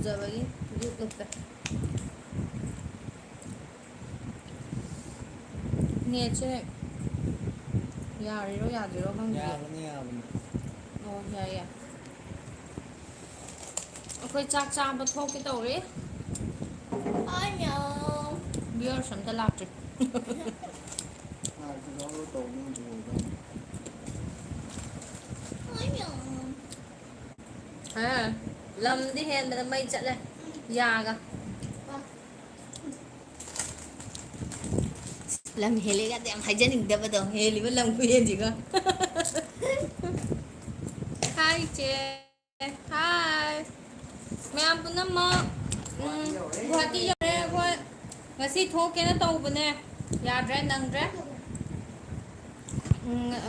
ꯎꯖꯕꯒꯤ ꯌꯨꯇꯨꯕꯇ ꯅꯦꯠꯁꯦ ꯌꯥꯔꯤꯔꯣ ꯌꯥꯗ꯭ꯔꯤꯔꯣ ꯈꯪꯗꯦ. ꯌꯥꯕꯅꯤ ꯌꯥꯕꯅꯤ. ꯑꯣ ꯌꯥꯏ ꯌꯥꯏ. ꯑꯩꯈꯣꯏ ꯆꯥꯛ ꯆꯥꯕ ꯊꯣꯛꯀꯦ ꯇꯧꯔꯤ. ꯍꯥꯏ ꯃꯌꯥꯝ. ꯚ꯭ꯌꯨꯋꯔꯁ ꯑꯝꯇ ꯂꯥꯛꯇ꯭ꯔꯤ. ꯂꯥꯛꯇ꯭ꯔꯤꯗꯣ ꯑꯞꯂꯣꯗ ꯇꯧꯕꯅ ꯂꯣꯏꯗꯧꯔꯦ. ꯍꯥꯏ ꯃꯌꯥꯝ. ꯂꯝꯗꯤ ꯍꯦꯟꯕꯗ ꯃꯩ ꯆꯠꯂꯦ ꯌꯥꯒ. ꯂꯝ ꯍꯦꯜꯂꯦꯒꯗꯤ ꯌꯥꯝ ꯍꯥꯏꯖꯅꯤꯡꯗꯕꯗꯣ ꯍꯦꯜꯂꯤꯕ ꯂꯝ ꯈꯨꯍꯦꯟꯁꯤꯒ. ꯍꯥꯏ ꯏꯆꯦ ꯍꯥꯏ ꯃꯌꯥꯝ ꯄꯨꯝꯅꯃꯛ. ꯒꯨꯋꯥꯍꯥꯇꯤ ꯌꯧꯔꯦ. ꯒꯨꯋꯥꯍꯥꯇꯤ ꯌꯧꯔꯦ ꯑꯩꯈꯣꯏ ꯉꯁꯤ ꯊꯣꯛꯀꯦꯅ ꯇꯧꯕꯅꯦ ꯌꯥꯗ꯭ꯔꯦ ꯅꯪꯗ꯭ꯔꯦ.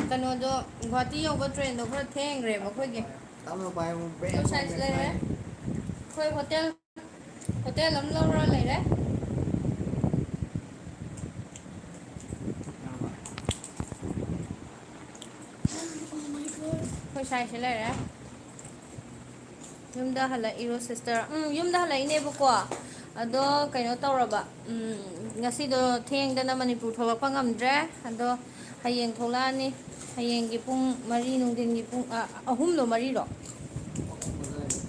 ꯀꯩꯅꯣꯗꯣ ꯒꯨꯍꯥꯇꯤ ꯌꯧꯕ ꯇ꯭ꯔꯦꯟꯗꯣ ꯈꯔ ꯊꯦꯡꯈ꯭ꯔꯦꯕ ꯑꯩꯈꯣꯏꯒꯤ. ꯇꯞꯅ ꯄꯥꯏꯌꯨ ꯕ꯭ꯔꯦꯛ ꯑꯩꯈꯣꯏ ꯁꯥꯏꯁ ꯑꯃ ꯂꯩꯔꯦ. ꯃꯦꯠꯈꯥꯏꯌꯨ. ꯑꯩꯈꯣꯏ ꯍꯣꯇꯦꯜ ꯑꯃ ꯂꯧꯔ ꯂꯩꯔꯦ. ꯌꯥꯔꯕ. ꯑꯩꯈꯣꯏ ꯁꯥꯏꯁꯦ ꯂꯩꯔꯦ. ꯌꯨꯝꯗ ꯍꯜꯂꯛꯏꯔꯣ ꯁꯤꯁꯇꯔ ꯌꯨꯝꯗ ꯍꯜꯂꯛꯏꯅꯦꯕꯀꯣ ꯑꯗꯣ ꯀꯩꯅꯣ ꯇꯧꯔꯕ ꯉꯁꯤꯗꯣ ꯊꯦꯡꯗꯅ ꯃꯅꯤꯄꯨꯔ ꯊꯣꯛꯂꯛꯄ ꯉꯝꯗ꯭ꯔꯦ ꯑꯗꯣ ꯍꯌꯦꯡ ꯊꯣꯛꯂꯛꯑꯅꯤ. ꯍꯌꯦꯡꯒꯤ ꯄꯨꯡ 4 ꯅꯨꯡꯊꯤꯟꯒꯤ ꯄꯨꯡ 3ꯔꯣ 4ꯔꯣ.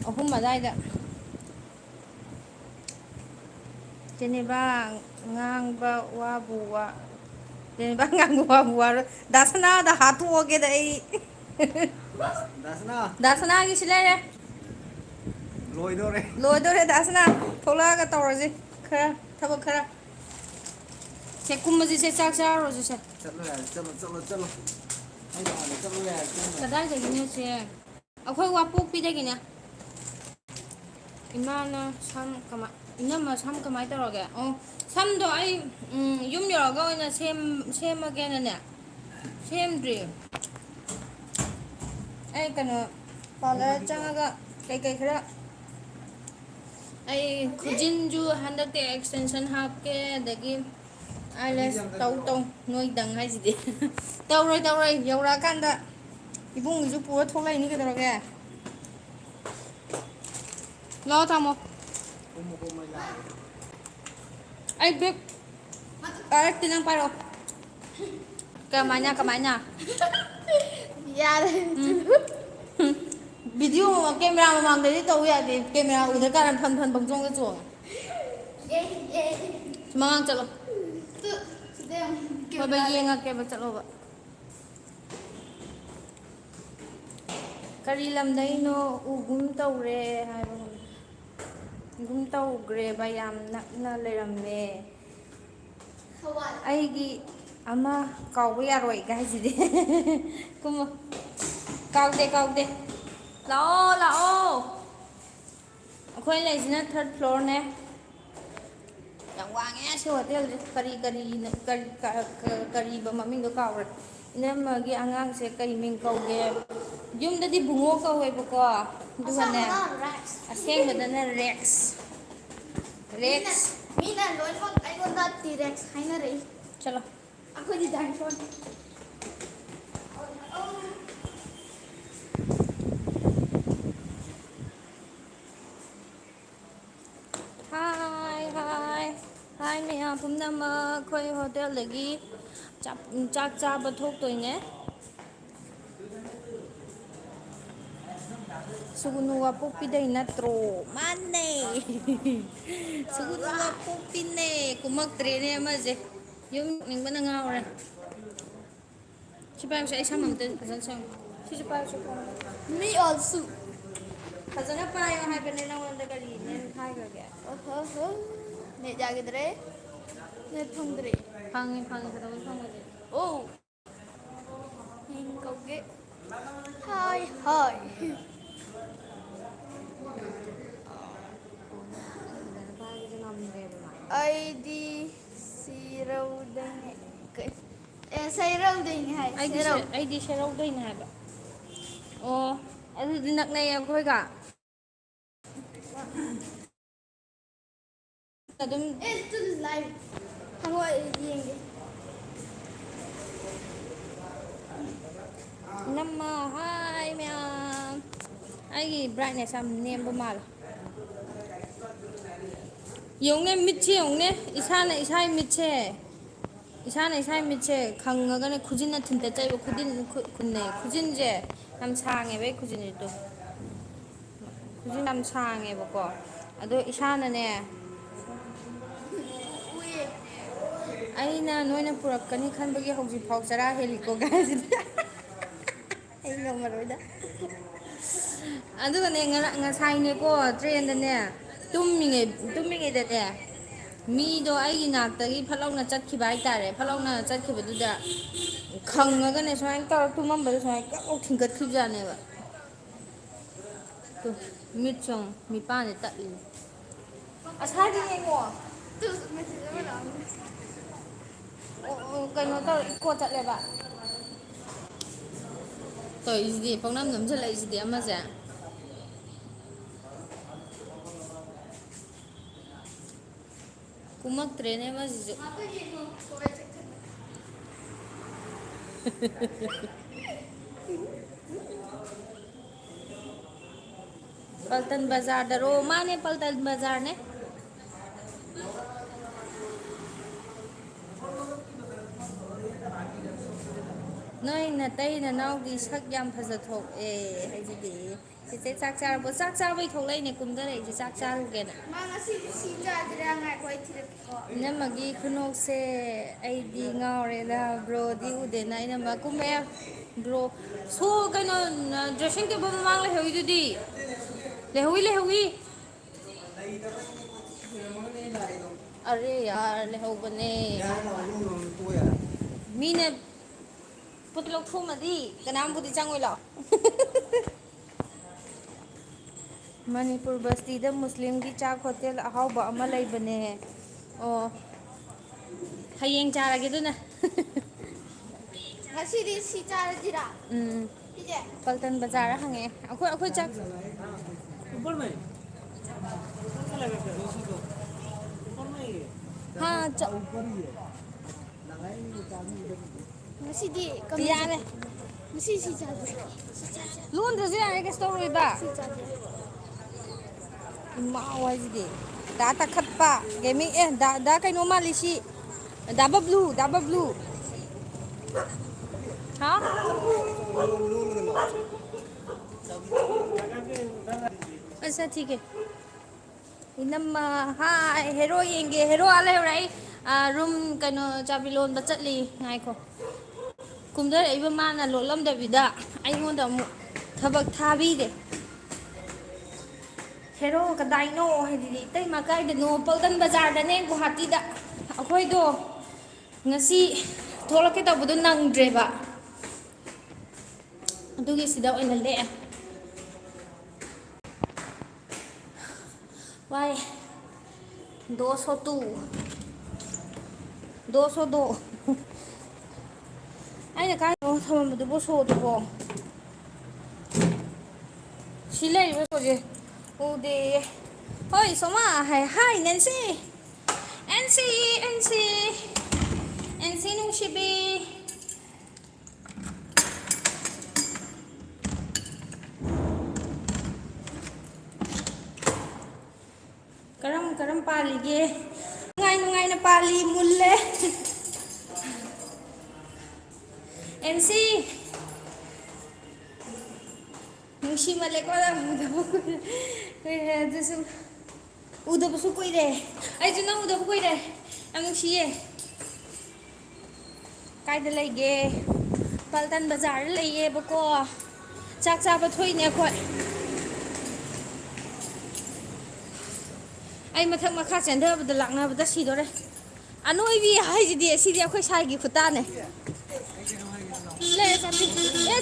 ꯑꯍꯨꯝ ꯑꯗꯨꯋꯥꯏꯗ. 3 ꯑꯗꯥꯏꯗ. ꯖꯦꯅꯦꯕꯥ ꯉꯥꯡꯕ ꯋꯥꯕꯨ ꯋꯥ. ꯖꯦꯅꯦꯕꯥ ꯉꯥꯡꯕ ꯋꯥꯕꯨ ꯋꯥꯔꯣꯏ ꯗꯥꯁꯅꯥꯗ ꯍꯥꯠꯇꯣꯛꯑꯒꯦꯗ ꯑꯩ. ꯗꯥꯁꯅꯥ. ꯗꯥꯁꯅꯥꯒꯤ ꯁꯤ ꯂꯩꯔꯦ. ꯂꯣꯏꯗꯣꯔꯦ. ꯂꯣꯏꯗꯣꯔꯦ ꯗꯥꯁꯅꯥ ꯊꯣꯛꯂꯛꯑꯒ ꯇꯧꯔꯁꯤ ꯈꯔ ꯊꯕꯛ ꯈꯔ. ꯁꯦ ꯀꯨꯝꯃꯁꯤꯁꯦ ꯆꯥꯛ ꯆꯥꯔꯨꯔꯁꯤꯁꯦ. ꯆꯠꯂꯣ ꯌꯥꯔꯦ ꯆꯠꯂꯣ ꯆꯠꯂꯣ ꯆꯠꯂꯣ ꯑꯩꯅ ꯍꯥꯟꯅ ꯆꯠꯂꯣ ꯌꯥꯔꯦ. ꯀꯗꯥꯏꯗꯒꯤꯅꯣꯁꯦ ꯑꯩꯈꯣꯏ ꯋꯥꯄꯣꯛꯄꯤꯗꯒꯤꯅꯦ. ꯏꯃꯥꯅ ꯁꯝ ꯀꯃꯥꯏ ꯏꯅꯝꯃ ꯁꯝ ꯀꯃꯥꯏꯅ ꯇꯧꯔꯒꯦ ꯑꯣ ꯁꯝꯗꯣ ꯑꯩ ꯌꯨꯝ ꯌꯧꯔꯒ ꯑꯣꯏꯅ ꯁꯦꯝꯃꯒꯦꯅꯅꯦ ꯁꯦꯝꯗ꯭ꯔꯤ. ꯑꯩ ꯀꯩꯅꯣ ꯄꯥꯔꯂꯔ ꯆꯪꯉꯒ ꯀꯩꯀꯩ ꯈꯔ ꯑꯩ ꯈꯨꯖꯤꯟꯁꯨ ꯍꯟꯗꯛꯇꯤ ꯑꯦꯛꯁꯇꯦꯟꯁꯟ ꯍꯥꯞꯀꯦ ꯑꯗꯒꯤ ꯑꯥꯏꯂꯦꯁ ꯇꯧ ꯅꯣꯏꯗꯪ ꯍꯥꯏꯁꯤꯗꯤ ꯇꯧꯔꯣꯏ ꯌꯧꯔꯛꯑꯀꯥꯟꯗ ꯏꯕꯨꯡꯒꯤꯁꯨ ꯄꯨꯔ ꯊꯣꯛꯂꯛꯏꯅꯤ ꯀꯩꯗꯧꯔꯒꯦ. ꯂꯥꯛꯑꯣ ꯊꯝꯃꯣ. ꯀꯨꯝꯃꯣ ꯀꯨꯝꯃꯣ ꯑꯩ ꯂꯥꯛꯑꯒꯦ. ꯑꯩ ꯕꯦꯛ ꯄꯥꯏꯔꯛꯇꯦ ꯅꯪ ꯄꯥꯏꯔꯛꯑꯣ. ꯀꯃꯥꯏꯅ ꯌꯥꯔꯦ. ꯚꯤꯗꯤꯑꯣ ꯀꯦꯃꯦꯔꯥ ꯃꯃꯥꯡꯗꯗꯤ ꯇꯧ ꯌꯥꯗꯦ ꯀꯦꯃꯦꯔꯥ ꯎꯗ ꯀꯥꯟꯗ ꯐꯟ ꯄꯪꯆꯣꯡꯗ ꯆꯣꯡꯉꯦ. ꯃꯃꯥꯡ ꯆꯠꯂꯣ. ꯍꯣꯏꯕ ꯌꯦꯡꯉꯛꯀꯦꯕ ꯆꯠꯂꯣꯕ. ꯀꯔꯤ ꯂꯝꯗꯩꯅꯣ ꯎꯒꯨꯝ ꯇꯧꯔꯦ ꯍꯥꯏꯕ ꯒꯨꯝ ꯇꯧꯈ꯭ꯔꯦꯕ ꯌꯥꯝ ꯅꯛꯅ ꯂꯩꯔꯝꯃꯦ ꯑꯩꯒꯤ ꯑꯃ ꯀꯥꯎꯕ ꯌꯥꯔꯣꯏꯒ ꯍꯥꯏꯁꯤꯗꯤ ꯀꯨꯝꯃꯣ ꯀꯥꯎꯗꯦ ꯂꯥꯛꯑꯣ ꯑꯩꯈꯣꯏ ꯂꯩꯁꯤꯅ 3rd ꯐ꯭ꯂꯣꯔꯅꯦ ꯌꯥꯝ ꯋꯥꯡꯉꯦ ꯁꯤ ꯍꯣꯇꯦꯜꯁꯦ ꯀꯔꯤꯕ ꯃꯃꯤꯡꯗꯣ ꯀꯥꯎꯔꯦ ꯏꯅꯝꯃꯒꯤ ꯑꯉꯥꯡꯁꯦ ꯀꯔꯤ ꯃꯤꯡ ꯀꯧꯒꯦ ꯌꯨꯝꯗꯗꯤ ꯕꯨꯡꯉꯣ ꯀꯧꯋꯦꯕꯀꯣ ꯑꯗꯨꯒꯅꯦ ꯑꯁꯦꯡꯕꯗꯅ ꯔꯦꯛꯁ ꯃꯤꯅ ꯂꯣꯏꯅꯃꯛ ꯑꯩꯉꯣꯟꯗ ꯇꯤꯔꯦꯛꯁ ꯍꯥꯏꯅꯔꯛꯏ ꯆꯠꯂꯣ ꯑꯩꯈꯣꯏꯗꯤ ꯗꯥꯏꯅꯣꯁꯣꯔꯅꯤ ꯍꯥꯏ ꯃꯌꯥꯝ ꯄꯨꯝꯅꯃꯛ ꯑꯩꯈꯣꯏ ꯍꯣꯇꯦꯜꯗꯒꯤ ꯆꯥꯛ ꯆꯥꯕ ꯊꯣꯛꯇꯣꯏꯅꯦ ꯁꯨꯒꯨꯅꯨ ꯋꯥꯄꯣꯛꯄꯤꯗꯩ ꯅꯠꯇ꯭ꯔꯣ ꯃꯥꯅꯦ ꯁꯨꯒꯨꯅꯨ ꯋꯥꯄꯣꯛꯄꯤꯅꯦ ꯀꯨꯝꯃꯛꯇ꯭ꯔꯦꯅꯦ ꯑꯃꯁꯦ ꯌꯨꯝ ꯅꯤꯡꯕꯅ ꯉꯥꯎꯔꯦ ꯁꯤ ꯄꯥꯏꯌꯨꯁꯦ ꯑꯩ ꯁꯝ ꯑꯝꯇ ꯐꯖꯅ ꯁꯪꯒꯦ ꯁꯤꯁꯨ ꯄꯥꯏꯌꯨꯁꯦ ꯃꯤ ꯑꯣꯜꯁꯨ ꯐꯖꯅ ꯄꯥꯏꯌꯣ ꯍꯥꯏꯕꯅꯦ ꯅꯪꯉꯣꯟꯗ ꯀꯔꯤꯅꯦ ꯍꯥꯏꯈ꯭ꯔꯒꯦ ꯅꯦꯠ ꯌꯥꯈꯤꯗ꯭ꯔꯦ ꯅꯦꯠ ꯐꯪꯗ꯭ꯔꯦ ꯐꯪꯉꯦ ꯀꯩꯗꯧꯕꯩ ꯐꯪꯉꯣꯏꯗꯣꯏꯅꯣ ꯑꯣ ꯃꯤꯡ ꯀꯧꯒꯦ ꯍꯥꯏ ꯑꯩꯗꯤ ꯁꯤꯔꯧꯗꯩꯅꯦ ꯁꯩꯔꯧꯗꯩꯅꯦ ꯍꯥꯏ ꯑꯩꯗꯤ ꯁꯦꯔꯧꯗꯩꯅꯦ ꯍꯥꯏꯕ ꯑꯣ ꯑꯗꯨꯗꯤ ꯅꯛꯅꯩꯌꯦ ꯑꯩꯈꯣꯏꯒ ꯑꯗꯨꯝ ꯍꯪꯉꯣ ꯑꯩ ꯌꯦꯡꯒꯦ ꯏꯅꯝꯃ ꯍꯥꯏ ꯃꯌꯥꯝ ꯑꯩꯒꯤ ꯕ꯭ꯔꯥꯏꯠꯅꯦꯁ ꯌꯥꯝ ꯅꯦꯝꯕ ꯃꯥꯜꯂꯦ ꯌꯦꯡꯉꯨꯅꯦ ꯃꯤꯠꯁꯦ ꯌꯦꯡꯉꯨꯅꯦ ꯏꯁꯥꯅ ꯏꯁꯥꯒꯤ ꯃꯤꯠꯁꯦ ꯏꯁꯥꯅ ꯏꯁꯥꯒꯤ ꯃꯤꯠꯁꯦ ꯈꯪꯉꯒꯅꯦ ꯈꯨꯖꯤꯟꯅ ꯊꯤꯟꯇꯠꯆꯩꯕ ꯈꯨꯖꯤꯟꯁꯦ ꯌꯥꯝ ꯁꯥꯡꯉꯦꯕ ꯑꯩ ꯈꯨꯖꯤꯟꯁꯤꯗꯣ ꯈꯨꯖꯤꯟ ꯌꯥꯝ ꯁꯥꯡꯉꯦꯕꯀꯣ ꯑꯗꯣ ꯏꯁꯥꯅꯅꯦ ꯑꯩꯅ ꯅꯣꯏꯅ ꯄꯨꯔꯛꯀꯅꯤ ꯈꯟꯕꯒꯤ ꯍꯧꯖꯤꯛꯐꯥꯎ ꯆꯔꯥ ꯍꯦꯜꯂꯤꯀꯣ ꯒꯥꯏꯁꯤꯗꯤ ꯑꯩ ꯉꯝꯃꯔꯣꯏꯗ ꯑꯗꯨꯒꯅꯦ ꯉꯁꯥꯏꯅꯦꯀꯣ ꯇ꯭ꯔꯦꯟꯗꯅꯦ ꯇꯨꯝꯃꯤꯉꯩꯗꯅꯦ ꯃꯤꯗꯣ ꯑꯩꯒꯤ ꯅꯥꯛꯇꯒꯤ ꯐꯠꯂꯥꯎꯅ ꯆꯠꯈꯤꯕ ꯍꯥꯏꯇꯥꯔꯦ ꯐꯠꯂꯥꯎꯅ ꯆꯠꯈꯤꯕꯗꯨꯗ ꯈꯪꯉꯒꯅꯦ ꯁꯨꯃꯥꯏꯅ ꯇꯧꯔ ꯇꯨꯝꯃꯝꯕꯗ ꯁꯨꯃꯥꯏꯅ ꯀꯛ ꯊꯤꯟꯒꯠꯈꯤꯕꯖꯥꯠꯅꯦꯕ ꯃꯤꯠꯁꯨ ꯃꯤꯄꯥꯟꯁꯦ ꯇꯠꯂꯤꯅꯤ ꯑꯁꯥꯗꯤ ꯌꯦꯡꯉꯣ ꯑꯣ ꯀꯩꯅꯣ ꯇꯧꯔ ꯏꯀꯣ ꯆꯠꯂꯦꯕ ꯇꯧꯔꯤꯁꯤꯗꯤ ꯄꯥꯛꯅꯝ ꯅꯝꯁꯤꯜꯂꯛꯏꯁꯤꯗꯤ ꯑꯃꯁꯦ ꯀꯨꯝꯃꯛꯇ꯭ꯔꯦꯅꯦ ꯑꯃꯁꯤꯁꯨ ꯄꯜꯇꯟ ꯕꯖꯥꯔꯗꯔꯣ ꯃꯥꯅꯦ ꯄꯜꯇꯟ ꯕꯖꯥꯔꯅꯦ ꯅꯣꯏ ꯅꯇꯩ ꯅꯅꯥꯎꯒꯤ ꯁꯛ ꯌꯥꯝ ꯐꯖꯊꯣꯛꯑꯦ ꯍꯥꯏꯁꯤꯗꯤ ꯆꯦꯆꯦ ꯆꯥꯛ ꯆꯥꯔꯕꯣ ꯆꯥꯛ ꯆꯥꯕꯩ ꯊꯣꯛꯂꯛꯏꯅꯦ ꯀꯨꯝꯊꯔꯛꯏꯁꯦ ꯆꯥꯛ ꯆꯥꯔꯨꯒꯦꯅ ꯏꯅꯝꯃꯒꯤ ꯈꯨꯅꯣꯛꯁꯦ ꯑꯩꯗꯤ ꯉꯥꯎꯔꯦꯗ ꯕ꯭ꯔꯣꯗꯤ ꯎꯗꯦꯅ ꯏꯅꯝꯃ ꯀꯨꯝꯃꯛꯑꯦ ꯕ꯭ꯔꯣ ꯁꯣ ꯀꯩꯅꯣ ꯗ꯭ꯔꯦꯁꯤꯡ ꯇꯦꯕꯜ ꯃꯃꯥꯡ ꯂꯩꯍꯧꯋꯤꯗꯨꯗꯤ ꯂꯩꯍꯧꯋꯤ ꯑꯔꯦ ꯌꯥꯔ ꯂꯩꯍꯧꯕꯅꯦ ꯃꯤꯅ ꯄꯣꯠ ꯂꯧꯊꯣꯛꯑꯝꯃꯗꯤ ꯀꯅꯥꯝꯕꯨꯗꯤ ꯆꯪꯉꯣꯏ ꯂꯥꯛꯑꯣ ꯃꯅꯤꯄꯨꯔ ꯕꯁꯇꯤꯗ ꯃꯨꯁꯂꯤꯝꯒꯤ ꯆꯥꯛ ꯍꯣꯇꯦꯜ ꯑꯍꯥꯎꯕ ꯑꯃ ꯂꯩꯕꯅꯦ ꯑꯣ ꯍꯌꯦꯡ ꯆꯥꯔꯒꯦ ꯑꯗꯨꯅ ꯉꯁꯤꯗꯤ ꯁꯤ ꯆꯥꯔꯁꯤꯔꯥ ꯁꯤꯁꯦ ꯄꯜꯇꯟ ꯕꯖꯥꯔ ꯍꯪꯉꯛꯑꯦ ꯑꯩꯈꯣꯏ ꯆꯥꯛ ꯉꯁꯤꯗꯤ ꯌꯥꯔꯦ ꯉꯁꯤ ꯁꯤ ꯆꯥꯁꯦ ꯂꯣꯟꯗ꯭ꯔꯁꯨ ꯌꯥꯔꯦ ꯀꯩꯁꯨ ꯇꯧꯔꯣꯏꯕ ꯁꯤ ꯆꯥꯁꯦ ꯏꯃꯥꯎ ꯍꯥꯏꯁꯤꯗꯤ ꯗꯥ ꯇꯛꯈꯠꯄ ꯒꯦꯃꯤꯡ ꯗꯥ ꯀꯩꯅꯣ ꯃꯥꯜꯂꯤ ꯁꯤ ꯗꯥ ꯕꯕ꯭ꯂꯨ ꯍꯥ अच्छा ठीक है इनम्मा हाय हेरो येंगे हेरो आ लेहौꯔꯦ ꯑꯩ ꯔꯨꯝ ꯀꯩꯅꯣ ꯆꯥꯕꯤ ꯂꯣꯟꯕ ꯆꯠꯂꯤ ꯉꯥꯏꯈꯣ ꯀꯨꯝꯊꯔꯛꯏꯕ ꯃꯥꯅ ꯂꯣꯠꯂꯝꯗꯕꯤꯗ ꯑꯩꯉꯣꯟꯗ ꯑꯃꯨꯛ ꯊꯕꯛ ꯊꯥꯕꯤꯔꯦ ꯍꯦꯔꯣ ꯀꯗꯥꯏꯅꯣ ꯍꯥꯏꯗꯨꯗꯤ ꯏꯇꯩꯃ ꯀꯥꯏꯗꯅꯣ ꯄꯜꯇꯟ ꯕꯖꯥꯔꯗꯅꯦ ꯒꯨꯍꯥꯇꯤꯗ ꯑꯩꯈꯣꯏꯗꯣ ꯉꯁꯤ ꯊꯣꯛꯂꯛꯀꯦ ꯇꯧꯕꯗꯣ ꯅꯪꯗ꯭ꯔꯦꯕ ꯑꯗꯨꯒꯤ ꯁꯤꯗ ꯑꯣꯏꯅ ꯂꯦꯛꯑꯦ ꯋꯥꯏ ꯗꯣ ꯁꯣ ꯇꯨ ꯗꯣ ꯁꯣ ꯗꯣ ꯑꯩꯅ ꯀꯥꯏꯗꯅꯣ ꯊꯝꯃꯝꯕꯗꯨꯕꯣ ꯁꯣꯗꯨꯕꯣ ꯁꯤ ꯂꯩꯔꯤꯕ ꯁꯣꯁꯦ ꯎꯗꯦꯌꯦ ꯍꯣꯏ ꯁꯣꯃꯥ ꯍꯥꯏ ꯅꯦꯟꯁꯤ ꯑꯦꯟꯁꯤ ꯅꯨꯡꯁꯤꯕꯤ ꯀꯔꯝ ꯄꯥꯜꯂꯤꯒꯦ ꯅꯨꯡꯉꯥꯏꯅ ꯄꯥꯜꯂꯤ ꯃꯨꯜꯂꯦ ꯑꯦꯟꯁꯤ ꯅꯨꯡꯁꯤꯃꯜꯂꯦꯀꯣ ꯀꯨꯏꯔꯦ ꯑꯗꯨꯁꯨ ꯎꯗꯕꯁꯨ ꯀꯨꯏꯔꯦ ꯑꯩꯁꯨ ꯅꯪ ꯎꯗꯕ ꯀꯨꯏꯔꯦ ꯌꯥꯝ ꯅꯨꯡꯁꯤꯌꯦ ꯀꯥꯏꯗ ꯂꯩꯒꯦ ꯄꯥꯜꯇꯟ ꯕꯖꯥꯔꯗ ꯂꯩꯌꯦꯕꯀꯣ ꯆꯥꯛ ꯆꯥꯕ ꯊꯣꯛꯏꯅꯦ ꯑꯩꯈꯣꯏ ꯑꯩ ꯃꯊꯛ ꯃꯈꯥ ꯆꯦꯟꯊꯕꯗ ꯂꯥꯛꯅꯕꯗ ꯁꯤꯗꯣꯔꯦ ꯑꯅꯣꯏꯕꯤ ꯍꯥꯏꯁꯤꯗꯤ ꯁꯤꯗꯤ ꯑꯩꯈꯣꯏ ꯁꯥꯏꯒꯤ ꯈꯨꯇꯥꯅꯦ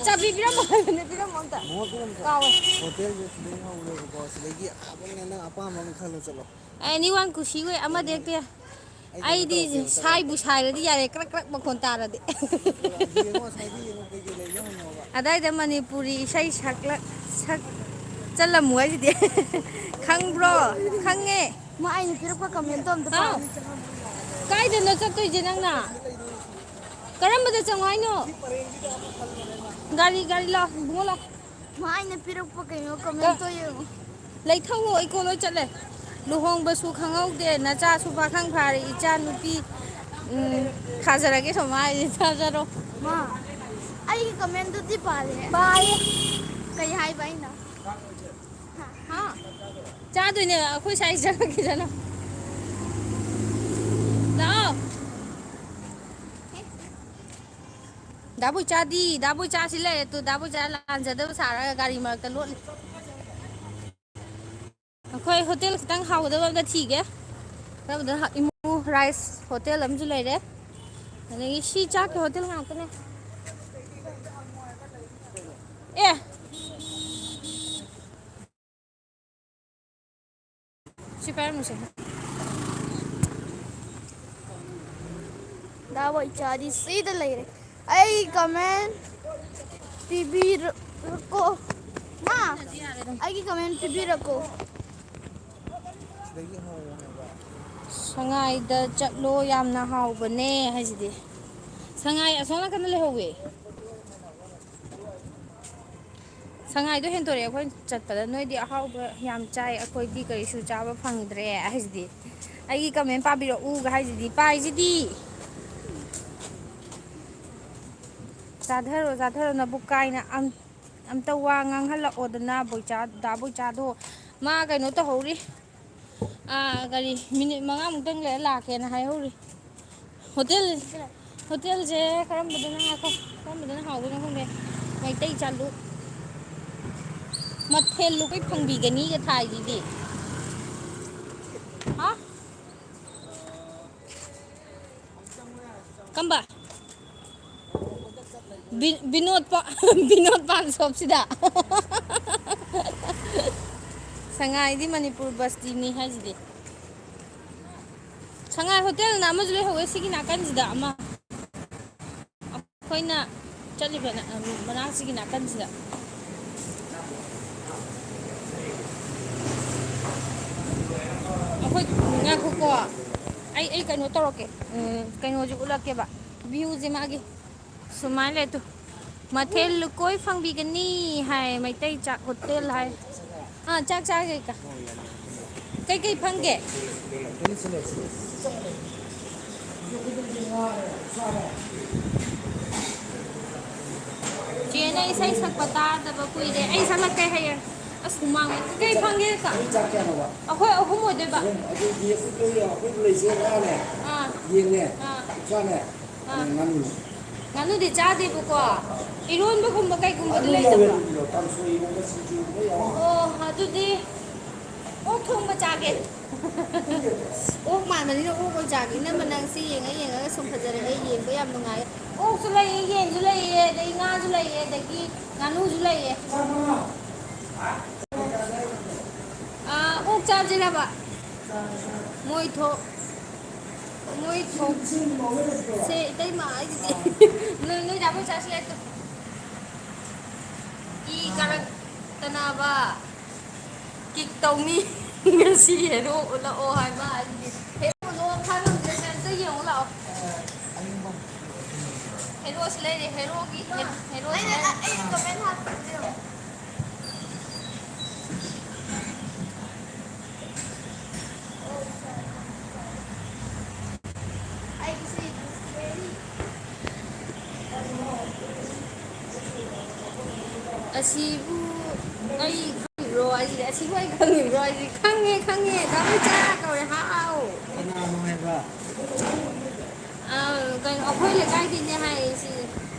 ꯆꯥꯕꯤ ꯄꯤꯔꯝꯃꯣ ꯍꯥꯏꯕꯅꯦ ꯄꯤꯔꯝꯃꯣ ꯑꯝꯇ ꯀꯥꯎꯋꯦ ꯍꯣꯇꯦꯜꯁꯦ ꯁꯤꯗꯩ ꯍꯧꯔꯦꯕꯀꯣ ꯁꯤꯗꯒꯤ ꯅꯪ ꯑꯄꯥꯝꯕ ꯑꯃ ꯈꯜꯂ ꯆꯠꯂꯣ ꯑꯦꯅꯤꯋꯥꯟ ꯀꯨꯁꯤ ꯑꯣꯏ ꯑꯃꯗ ꯍꯦꯛꯇ ꯌꯥꯏ ꯑꯩ ꯀꯩꯅꯣ ꯑꯩꯗꯤ ꯇꯧꯔꯛꯀꯦꯕ ꯁꯥꯏꯕꯨ ꯁꯥꯏꯔꯗꯤ ꯌꯥꯔꯦ ꯀ꯭ꯔꯛ ꯀ꯭ꯔꯛ ꯃꯈꯣꯟ ꯇꯥꯔꯗꯤ ꯌꯦꯡꯉꯣ ꯉꯁꯥꯏꯗꯤ ꯌꯦꯡꯉꯣ ꯀꯩꯀꯩ ꯂꯩꯒꯦ ꯍꯪꯉꯣꯕ ꯑꯗꯥꯏꯗ ꯃꯅꯤꯄꯨꯔꯤ ꯏꯁꯩ ꯆꯜꯂꯝꯃꯨ ꯍꯥꯏꯁꯤꯗꯤ ꯈꯪꯕ꯭ꯔꯣ ꯈꯪꯉꯦ ꯃꯥ ꯑꯩꯅ ꯄꯤꯔꯛꯄ ꯀꯃꯦꯟꯇꯣ ꯑꯝꯇ ꯍꯥꯎ ꯄꯥꯎ ꯀꯥꯏꯗꯅꯣ ꯆꯠꯇꯣꯏꯁꯦ ꯅꯪꯅ ꯀꯔꯝꯕꯗ ꯆꯪꯉꯣ ꯍꯥꯏꯅꯣ ꯁꯤ ꯄꯔꯦꯡꯁꯤꯗ ꯑꯃ ꯈꯜꯂꯣꯅꯦꯕ ꯒꯥꯔꯤ ꯂꯥꯛꯑꯣ ꯏꯕꯨꯡꯉꯣ ꯂꯥꯛꯑꯣ ꯃꯥ ꯑꯩꯅ ꯄꯤꯔꯛꯄ ꯀꯩꯅꯣ ꯀꯃꯦꯟꯇꯣ ꯌꯦꯡꯉꯣ ꯂꯩꯊꯧꯑꯣ ꯏꯀꯣ ꯂꯣꯏ ꯆꯠꯂꯦ luhongbꯁꯨ ꯈꯪꯍꯧꯗꯦ ꯅꯆꯥꯁꯨ ꯄꯥꯈꯪ ꯐꯥꯔꯦ ꯏꯆꯥ ꯅꯨꯄꯤ ꯊꯥꯖꯔꯒꯦ ꯁꯨꯃꯥꯏ ꯊꯥꯖꯔꯣ ꯃꯥ ꯑꯩꯒꯤ ꯀꯃꯦꯟꯗꯨꯗꯤ ꯄꯥꯔꯦ ꯄꯥꯏꯌꯦ ꯀꯩ ꯍꯥꯏꯕ ꯑꯩꯅ ꯍꯥ ꯆꯥꯗꯣꯏꯅꯦ ꯑꯩꯈꯣꯏ ꯁ꯭ꯋꯥꯏ ꯆꯪꯉꯈꯤꯁꯅꯣ ꯂꯥꯛꯑꯣ ꯗꯥꯕꯨꯏ ꯆꯥꯗꯤ ꯗꯥꯕꯨꯏ ꯆꯥꯁꯤ ꯂꯩꯔꯦ ꯇꯨ ꯗꯥꯕꯨꯏ ꯆꯥ ꯂꯥꯟꯖꯗꯕ ꯁꯥꯔꯒ ꯒꯥꯔꯤ ꯃꯔꯛꯇ ꯂꯣꯠꯂꯤ ꯑꯩꯈꯣꯏ ꯍꯣꯇꯦꯜ ꯈꯤꯇꯪ ꯍꯥꯎꯒꯗꯕ ꯑꯝꯇ ꯊꯤꯒꯦ ꯀꯔꯝꯕꯗ ꯏꯃꯨ ꯔꯥꯏꯁ ꯍꯣꯇꯦꯜ ꯑꯃꯁꯨ ꯂꯩꯔꯦ ꯑꯗꯒꯤ ꯁꯤ ꯆꯥꯛꯀꯤ ꯍꯣꯇꯦꯜ ꯉꯥꯛꯇꯅꯦ ꯑꯦ ꯁꯤ ꯄꯥꯏꯔꯝꯃꯨꯁꯦ ꯗꯥꯕꯨꯏ ꯆꯥꯗꯤ ꯁꯤꯗ ꯂꯩꯔꯦ ꯑꯩ ꯀꯃꯦꯟ ꯄꯤꯕꯤꯔꯛꯀꯣ ꯃꯥ ꯁꯤꯅꯗꯤ ꯌꯥꯔꯦ ꯑꯗꯨꯝ ꯑꯩꯒꯤ ꯀꯃꯦꯟ ꯄꯤꯕꯤꯔꯛꯀꯣ ꯁꯤꯗꯒꯤ ꯍꯧꯔꯣ ꯍꯥꯏꯕ ꯁꯉꯥꯏꯗ ꯆꯠꯂꯣ ꯌꯥꯝꯅ ꯍꯥꯎꯕꯅꯦ ꯍꯥꯏꯁꯤꯗꯤ ꯁꯉꯥꯏ ꯑꯁꯣꯝ ꯅꯥꯀꯟꯗ ꯂꯩꯍꯧꯋꯦ ꯁꯉꯥꯏꯗꯣ ꯍꯦꯟꯇꯣꯔꯛꯑꯦ ꯑꯩꯈꯣꯏꯅ ꯆꯠꯄꯗ ꯅꯣꯏꯗꯤ ꯑꯍꯥꯎꯕ ꯌꯥꯝ ꯆꯥꯏ ꯑꯩꯈꯣꯏꯗꯤ ꯀꯔꯤꯁꯨ ꯆꯥꯕ ꯐꯪꯗ꯭ꯔꯦ ꯍꯥꯏꯁꯤꯗꯤ ꯑꯩꯒꯤ ꯀꯃꯦꯟ ꯄꯥꯕꯤꯔꯛꯎꯒ ꯍꯥꯏꯁꯤꯗꯤ ꯄꯥꯏꯁꯤꯗꯤ ꯆꯥꯊꯔꯣ ꯆꯥꯊꯔꯣ ꯅꯕꯨꯛ ꯀꯥꯏꯅ ꯑꯝꯇ ꯋꯥ ꯉꯥꯡꯍꯜꯂꯛꯑꯣꯗꯅ ꯗꯥ ꯕꯣꯏꯆꯥꯗꯣ ꯃꯥ ꯀꯩꯅꯣ ꯇꯧꯍꯧꯔꯤ ꯀꯔꯤ ꯃꯤꯅꯤꯠ 5 ꯂꯩꯔ ꯂꯥꯛꯀꯦꯅ ꯍꯥꯏꯍꯧꯔꯤ ꯍꯣꯇꯦꯜꯁꯦ ꯀꯔꯝꯕꯗꯅ ꯍꯥꯎꯗꯣꯏꯅꯣ ꯈꯪꯗꯦ ꯃꯩꯇꯩ ꯆꯥꯂꯨ ꯃꯊꯦꯜ ꯂꯨꯀꯣꯏ ꯐꯪꯕꯤꯒꯅꯤꯒ ꯊꯥꯏꯁꯤꯗꯤ ꯍꯥ ꯀꯝꯕ ꯕꯤꯅꯣꯠ ꯄꯥꯟ ꯁꯣꯞꯁꯤꯗ ꯁꯉꯥꯏꯗꯤ ꯃꯅꯤꯄꯨꯔ ꯕꯁꯇꯤꯅꯤ ꯍꯥꯏꯁꯤꯗꯤ ꯁꯉꯥꯏ ꯍꯣꯇꯦꯜꯅ ꯑꯃꯁꯨ ꯂꯩꯍꯧꯋꯦ ꯁꯤꯒꯤ ꯅꯥꯀꯟꯁꯤꯗ ꯑꯃ ꯑꯩꯈꯣꯏꯅ ꯆꯠꯂꯤꯕ ꯃꯅꯥꯛꯁꯤꯒꯤ ꯅꯥꯀꯟꯁꯤꯗ ꯑꯩꯈꯣꯏ ꯉꯥꯏꯈꯣꯀꯣ ꯑꯩ ꯀꯩꯅꯣ ꯇꯧꯔꯛꯀꯦ ꯀꯩꯅꯣꯁꯦ ꯎꯠꯂꯛꯀꯦꯕ ꯚ꯭ꯌꯨꯁꯦ ꯃꯥꯒꯤ ꯁꯨꯃꯥꯏꯅ ꯂꯩ ꯇꯨ ꯃꯊꯦꯜ ꯂꯨꯀꯣꯏ ꯐꯪꯕꯤꯒꯅꯤ ꯍꯥꯏ ꯃꯩꯇꯩ ꯆꯥꯛ ꯍꯣꯇꯦꯜ ꯍꯥꯏ ꯆꯥꯛ ꯆꯥꯒꯦ ꯀꯩꯀꯩ ꯐꯪꯒꯦ ꯆꯦꯅ ꯏꯁꯩ ꯁꯛꯄ ꯇꯥꯗꯕ ꯀꯨꯏꯔꯦ ꯑꯩ ꯁꯛꯂꯛꯀꯦ ꯍꯌꯦꯡ ꯑꯁ ꯍꯨꯃꯥꯡ ꯀꯩ ꯐꯪꯒꯦ ꯆꯥꯛ ꯀꯌꯥꯅꯣꯕ ꯑꯩꯈꯣꯏ 3 ꯑꯣꯏꯗꯣꯏꯕ ꯑꯗꯨꯗꯤ ꯑꯩꯈꯣꯏ ꯂꯩꯁꯦ ꯉꯥꯅꯦ ꯑꯥ ꯌꯦꯟꯅꯦ ꯑꯥ ꯎꯛꯁꯥꯅꯦ ꯑꯥ ꯉꯥꯅꯨ ꯉꯥꯅꯨꯗꯤ ꯆꯥꯗꯦꯕꯀꯣ ꯏꯔꯣꯟꯕꯒꯨꯝꯕ ꯀꯩꯒꯨꯝꯕꯗꯤ ꯑꯗꯨ ꯌꯥꯎꯋꯦ ꯂꯩꯇꯕ꯭ꯔꯣ ꯑꯗꯨꯗꯣ ꯀꯥꯡꯁꯣꯏꯒꯨꯝꯕ ꯁꯤꯡꯖꯨꯒꯨꯝꯕ ꯌꯥꯎꯋꯦ ꯑꯣ ꯑꯗꯨꯗꯤ ꯑꯣꯛ ꯊꯣꯡꯕ ꯆꯥꯒꯦ ꯑꯣꯛ ꯃꯥꯟꯕꯅꯤꯅ ꯑꯣꯛ ꯑꯣꯏꯅ ꯆꯥꯒꯦ ꯏꯅꯝꯃ ꯅꯪ ꯁꯤ ꯌꯦꯡꯉꯒ ꯁꯨꯝ ꯐꯖꯔꯛꯑꯦ ꯌꯦꯡꯕ ꯌꯥꯝ ꯅꯨꯡꯉꯥꯏ ꯑꯣꯛꯁꯨ ꯂꯩꯌꯦ ꯌꯦꯟꯁꯨ ꯂꯩꯌꯦ ꯑꯗꯩ ꯉꯥꯁꯨ ꯂꯩꯌꯦ ꯑꯗꯒꯤ ꯉꯥꯅꯨꯁꯨ ꯂꯩꯌꯦ ꯑꯣꯛ ꯆꯥꯁꯤꯔꯕ ꯃꯣꯏ ꯁꯦ ꯏꯇꯩꯃ ꯍꯥꯏꯁꯤꯗꯤ ꯅꯣꯏ ꯗꯥ ꯕꯣꯏꯆꯥꯁꯤ ꯂꯥꯛꯑꯦ ꯇꯨ ꯏ ꯀꯥꯔꯛꯇꯅꯕ ꯀꯤꯛ ꯇꯧꯅꯤ ꯉꯁꯤ ꯍꯦꯔꯣ ꯎꯠꯂꯛꯑꯣ ꯍꯥꯏꯕ ꯑꯗꯨꯗꯤ ꯍꯦꯔꯣꯗꯣ ꯈꯪꯉꯝꯗ꯭ꯔꯦꯅꯦ ꯑꯝꯇ ꯌꯦꯡꯉꯨ ꯂꯥꯛꯑꯣ ꯍꯦꯔꯣꯁꯤ ꯂꯩꯔꯦ ꯍꯦꯔꯣꯒꯤ ꯍꯦꯔꯣꯁꯤ ꯂꯩꯔꯦ ꯑꯩꯒꯤ ꯀꯃꯦꯟ ꯍꯥꯞꯄꯤꯔꯛꯑꯣ ꯑꯩꯒꯤꯁꯤ ꯑꯁꯤꯕꯨ ꯑꯩ ꯈꯪꯉꯤꯕ꯭ꯔꯣ ꯍꯥꯏꯁꯤꯗꯤ ꯑꯁꯤꯕꯨ ꯑꯩ ꯈꯪꯉꯤꯕ꯭ꯔꯣ ꯍꯥꯏꯁꯤꯗꯤ ꯈꯪꯉꯦ ꯗꯥ ꯕꯣꯏꯆꯥ ꯀꯧꯔꯦ ꯍꯥꯎ ꯀꯅꯥꯅꯣ ꯍꯥꯏꯕ ꯀꯩꯅꯣ ꯑꯩꯈꯣꯏ ꯂꯩꯀꯥꯏꯒꯤꯅꯦ ꯍꯥꯏꯌꯦ ꯁꯤ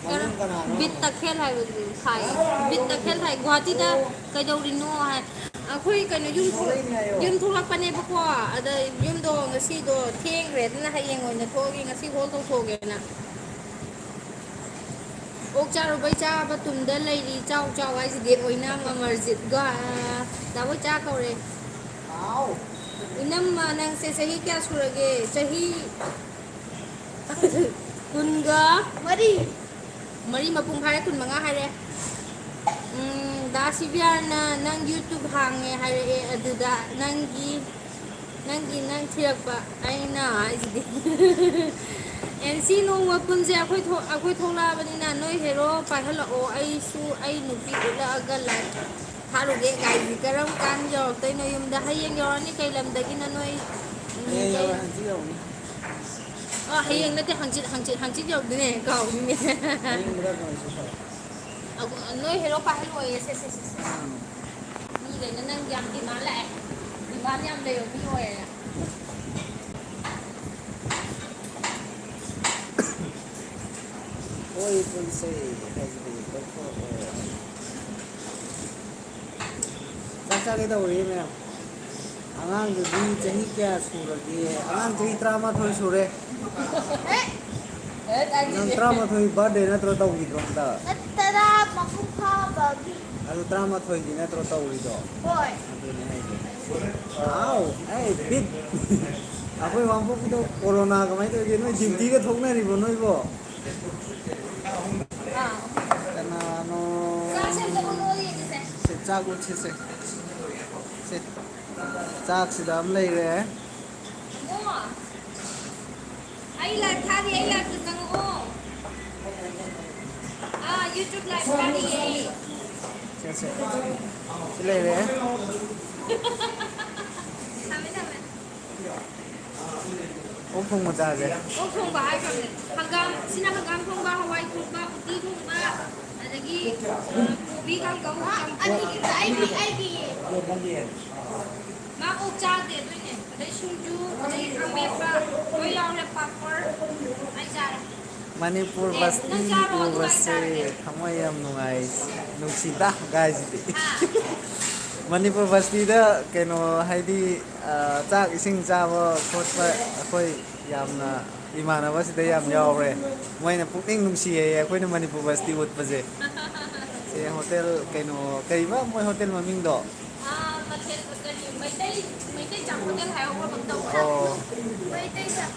ꯃꯃꯤꯡ ꯀꯅꯥꯅꯣ ꯕꯤꯠ ꯇꯈꯦꯜ ꯍꯥꯏꯕꯗꯨ ꯊꯥꯏ ꯕꯤꯠ ꯇꯈꯦꯜ ꯊꯥꯏ ꯒꯨꯋꯥꯍꯥꯇꯤꯗ ꯀꯩꯗꯧꯔꯤꯅꯣ ꯍꯥꯏ ꯑꯩꯈꯣꯏ ꯀꯩꯅꯣ ꯊꯣꯛꯂꯛꯏꯅꯦ ꯍꯥꯏꯌꯣ ꯌꯨꯝ ꯊꯣꯛꯂꯛꯄꯅꯦꯕꯀꯣ ꯑꯗ ꯌꯨꯝꯗꯣ ꯉꯁꯤꯗꯣ ꯊꯦꯡꯈ꯭ꯔꯦ ꯑꯗꯨꯅ ꯍꯌꯦꯡ ꯑꯣꯏꯅ ꯊꯣꯛꯑꯒꯦ ꯉꯁꯤ ꯍꯣꯜ ꯇꯧꯊꯣꯛꯑꯒꯦꯅ ꯑꯣꯛ ꯆꯥꯔꯨꯕꯩ ꯆꯥꯕ ꯇꯨꯡꯗ ꯂꯩꯔꯤ ꯆꯥꯎ ꯍꯥꯏꯁꯤꯗꯤ ꯑꯣꯏꯅꯥꯝ ꯑꯃꯔꯖꯤꯠꯒ ꯗꯥ ꯕꯣꯏꯆꯥ ꯀꯧꯔꯦ ꯍꯥꯎ ꯏꯅꯝꯃ ꯅꯪꯁꯦ ꯆꯍꯤ ꯀꯌꯥ ꯁꯨꯔꯒꯦ ꯆꯍꯤ 4 ꯃꯄꯨꯡ ꯐꯥꯔꯦ 25 ꯍꯥꯏꯔꯦ ꯗꯥ ꯁꯤꯕꯤꯌꯥꯔꯅ ꯅꯪ ꯌꯨꯇꯨꯞ ꯍꯥꯡꯉꯦ ꯍꯥꯏꯔꯛꯑꯦ ꯑꯗꯨꯗ ꯅꯪ ꯊꯤꯔꯛꯄ ꯑꯩꯅ ꯍꯥꯏꯁꯤꯗꯤ ꯑꯦꯟꯁꯤ ꯅꯣꯡꯃ ꯄꯨꯟꯁꯦ ꯑꯩꯈꯣꯏ ꯊꯣꯛꯂꯛꯑꯕꯅꯤꯅ ꯅꯣꯏ ꯍꯦꯔꯣ ꯄꯥꯏꯍꯜꯂꯛꯑꯣ ꯑꯩꯁꯨ ꯑꯩ ꯅꯨꯄꯤ ꯎꯠꯂꯛꯑꯒ ꯂꯥꯏꯛ ꯊꯥꯔꯨꯒꯦ ꯒꯥꯔꯤꯁꯤ ꯀꯔꯝ ꯀꯥꯟ ꯌꯧꯔꯛꯇꯣꯏꯅꯣ ꯌꯨꯝꯗ ꯍꯌꯦꯡ ꯌꯧꯔꯛꯑꯅꯤ ꯀꯩ ꯂꯝꯗꯒꯤꯅ ꯅꯣꯏ ꯍꯌꯦꯡ ꯌꯧꯔꯣꯏ ꯍꯪꯆꯤꯠ ꯌꯧꯔꯅꯤ ꯍꯌꯦꯡ ꯅꯠꯇꯦ ꯍꯪꯆꯤꯠ ꯌꯧꯗꯣꯏꯅꯦ ꯀꯥꯎꯗꯣꯏꯅꯦ ꯍꯌꯦꯡꯗ ꯀꯩꯅꯣꯁꯨ ꯐꯔꯦ ꯅꯣꯏ ꯍꯦꯔꯣ ꯄꯥꯏꯍꯜꯂꯣꯏꯌꯦ ꯁꯦ ꯃꯤꯈꯩꯅ ꯅꯪ ꯌꯥꯝ ꯗꯤꯃꯥꯟ ꯂꯥꯛꯑꯦ ꯗꯤꯃꯥꯟ ꯌꯥꯝ ꯂꯩꯕ ꯃꯤ ꯑꯣꯏꯌꯦꯅ ꯀꯣꯏ ꯄꯨꯟꯁꯦ ꯍꯥꯏꯕꯗꯤ ꯀꯣꯏꯊꯣꯛꯑꯣ ꯆꯥꯛ ꯆꯥꯒꯦ ꯇꯧꯔꯤ ꯃꯌꯥꯝ ꯑꯉꯥꯡꯗꯨꯗꯤ ꯆꯍꯤ ꯀꯌꯥ ꯁꯨꯔꯒꯦ ꯑꯉꯥꯡ ꯆꯍꯤ 13 ꯁꯨꯔꯦ ꯅꯪ 13 ꯕꯥꯔꯗꯦ ꯅꯠꯇ꯭ꯔꯣ ꯇꯧꯈꯤꯗ꯭ꯔꯣ ꯍꯟꯗꯛ ꯇꯔꯥ ꯃꯄꯨꯡ ꯐꯥꯕꯒꯤ ꯑꯗꯨ 13ꯗꯤ ꯅꯠꯇ꯭ꯔꯣ ꯇꯧꯔꯤꯗꯣ ꯍꯣꯏ ꯑꯗꯨꯅꯦ ꯍꯥꯏꯁꯦ ꯑꯥꯎ ꯑꯩ ꯕꯤꯠ ꯑꯩꯈꯣꯏ ꯋꯥꯡꯄꯣꯛꯄꯤꯗꯣ ꯀꯣꯔꯣꯅꯥ ꯀꯃꯥꯏꯅ ꯇꯧꯔꯤꯒꯦ ꯅꯣꯏ ꯗ꯭ꯌꯨꯇꯤꯒ ꯊꯣꯛꯅꯔꯤꯕꯣ ꯅꯣꯏꯕꯣ ꯀꯅꯥꯅꯣ ꯆꯥꯛꯁꯦ ꯑꯝꯇ ꯎꯠꯂꯛꯑꯣ ꯌꯦꯡꯒꯦꯁꯦ ꯁꯤ ꯆꯥꯛ ꯎꯠꯁꯤꯁꯦ ꯁꯤ ꯆꯥꯛꯁꯤꯗ ꯑꯃ ꯂꯩꯔꯦ ꯑꯃꯣ ꯑꯩ ꯂꯥꯏꯚ ꯊꯥꯔꯤ ꯑꯩ ꯂꯥꯏꯚꯇ ꯆꯪꯉꯛꯑꯣ ꯌꯨꯇ꯭ꯌꯨꯕ ꯂꯥꯏꯚ ꯊꯥꯔꯤꯌꯦ ꯁꯦ ꯁꯤ ꯂꯩꯔꯦ ꯊꯝꯃꯦ ꯑꯣꯛ ꯊꯣꯡꯕ ꯆꯥꯁꯦ ꯑꯣꯛ ꯊꯣꯡꯕ ꯍꯥꯏꯈ꯭ꯔꯕꯅꯦ ꯍꯪꯒꯥꯝ ꯁꯤꯅ ꯍꯪꯒꯥꯝ ꯊꯣꯡꯕ ꯍꯋꯥꯏ ꯊꯣꯡꯕ ꯎꯇꯤ ꯊꯣꯡꯕ ꯑꯗꯒꯤ ꯀꯣꯕꯤ ꯀꯥꯡꯒꯧ ꯑꯩꯒꯤ ꯃꯥ ꯑꯣꯛ ꯆꯥꯗꯦ ꯑꯗꯨꯏꯅꯦ ꯑꯗꯩ ꯁꯤꯡꯖꯨ ꯑꯗꯩ ꯑꯃꯦꯠꯄ ꯂꯣꯏ ꯌꯥꯎꯔꯦ ꯄꯥꯄꯔ ꯑꯩ ꯆꯥꯔꯦ ꯃꯅꯤꯄꯨꯔ ꯑꯦ ꯕꯁꯇꯤ ꯅꯪ ꯆꯥꯔꯣ ꯑꯗꯨꯒ ꯑꯩ ꯎꯕꯁꯦ ꯆꯥꯔꯒꯦ ꯊꯃꯣꯏ ꯌꯥꯝ ꯅꯨꯡꯉꯥꯏ ꯅꯨꯡꯁꯤꯗ ꯒꯥꯏꯁꯤꯗꯤ ꯍꯥ ꯃꯅꯤꯄꯨꯔ ꯕꯁꯇꯤꯗ ꯀꯩꯅꯣ ꯍꯥꯏꯗꯤ ꯆꯥꯛ ꯏꯁꯤꯡ ꯆꯥꯕ ꯈꯣꯠꯄ ꯑꯩꯈꯣꯏ ꯌꯥꯝꯅ ꯏꯃꯥꯟꯅꯕꯁꯤꯗ ꯌꯥꯝ ꯌꯥꯎꯔꯦ ꯃꯣꯏꯅ ꯄꯨꯛꯅꯤꯡ ꯅꯨꯡꯁꯤꯌꯦ ꯑꯩꯈꯣꯏꯅ ꯃꯅꯤꯄꯨꯔ ꯕꯁꯇꯤ ꯎꯠꯄꯁꯦ ꯁꯤ ꯍꯣꯇꯦꯜ ꯀꯩꯅꯣ ꯀꯔꯤꯕ ꯃꯣꯏ ꯍꯣꯇꯦꯜ ꯃꯃꯤꯡꯗꯣ ꯃꯊꯦꯜ ꯀꯔꯤ ꯃꯩꯇꯩ ꯆꯥꯛ ꯍꯣꯇꯦꯜ ꯍꯥꯏꯍꯧꯕ꯭ꯔ ꯀꯩꯅꯣꯝ ꯇꯧꯕꯅꯦ ꯑꯣ ꯃꯩꯇꯩ ꯆꯥꯛ